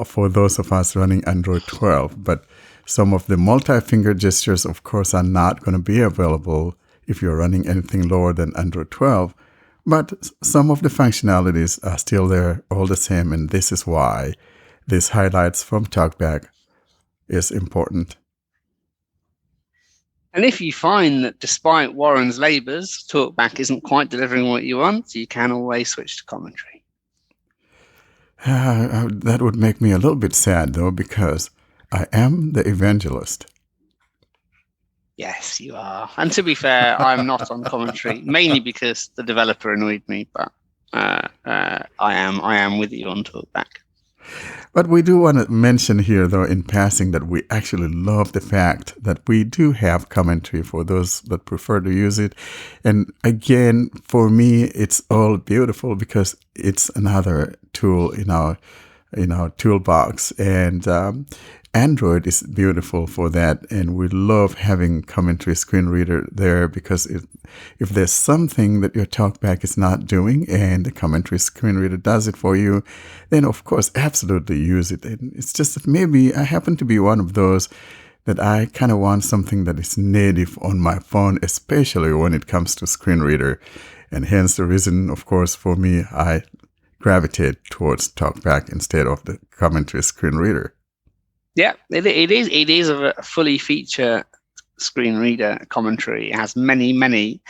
for those of us running Android 12. But some of the multi-finger gestures, of course, are not going to be available if you're running anything lower than Android 12. But some of the functionalities are still there all the same, and this is why these highlights from Talkback is important. And if you find that despite Warren's labours, Talkback isn't quite delivering what you want, you can always switch to commentary. That would make me a little bit sad, though, because I am the evangelist. Yes, you are. And to be fair, I'm not on commentary, mainly because the developer annoyed me, but I am with you on Talkback. But we do want to mention here, though, in passing, that we actually love the fact that we do have commentary for those that prefer to use it. And again, for me, it's all beautiful because it's another tool in our toolbox. And Android is beautiful for that. And we love having commentary screen reader there because if there's something that your Talkback is not doing and the commentary screen reader does it for you, then of course, absolutely use it. And it's just that maybe I happen to be one of those that I kind of want something that is native on my phone, especially when it comes to screen reader. And hence the reason, of course, for me, I gravitate towards Talkback instead of the commentary screen reader. Yeah, it is a fully feature screen reader commentary. It has many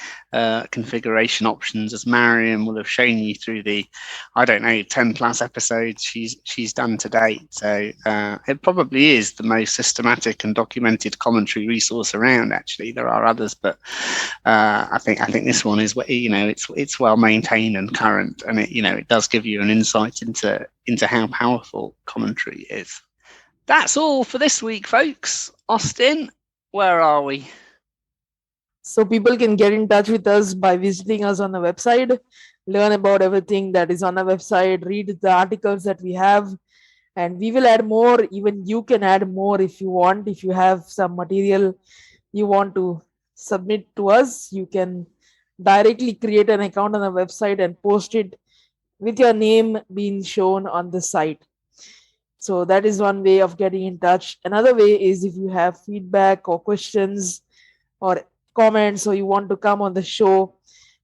configuration options, as Mariam will have shown you through the 10 plus episodes she's done to date. So it probably is the most systematic and documented commentary resource around. Actually, there are others, but I think this one is, it's well maintained and current, and it does give you an insight into how powerful commentary is. That's all for this week, folks. Austin, where are we? So people can get in touch with us by visiting us on the website, learn about everything that is on the website, read the articles that we have, and we will add more. Even you can add more if you want. If you have some material you want to submit to us, you can directly create an account on the website and post it with your name being shown on the site. So that is one way of getting in touch. Another way is if you have feedback or questions or comments, or you want to come on the show,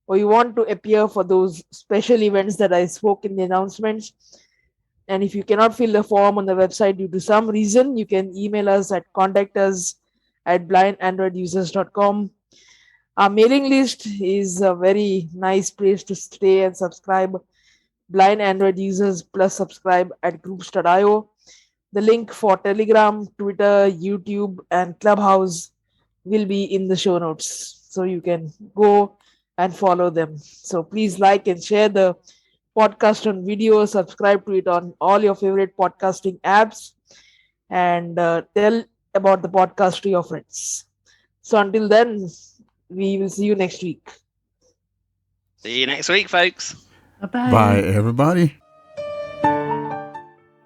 or you want to appear for those special events that I spoke in the announcements. And if you cannot fill the form on the website due to some reason, you can email us at contactus@blindandroidusers.com. Our mailing list is a very nice place to stay and subscribe. Blind Android users plus subscribe at groups.io. The link for Telegram, Twitter, YouTube, and Clubhouse will be in the show notes, so you can go and follow them. So please like and share the podcast on video, subscribe to it on all your favorite podcasting apps, and tell about the podcast to your friends. So until then, we will see you next week. See you next week, folks. Bye-bye. Bye, everybody.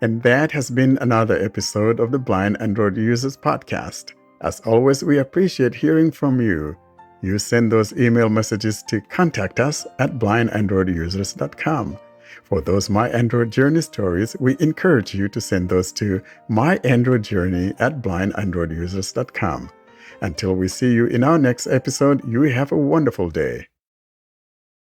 And that has been another episode of the Blind Android Users Podcast. As always, we appreciate hearing from you. You send those email messages to contactus@blindandroidusers.com. For those My Android Journey stories, we encourage you to send those to myandroidjourney@blindandroidusers.com. Until we see you in our next episode, you have a wonderful day.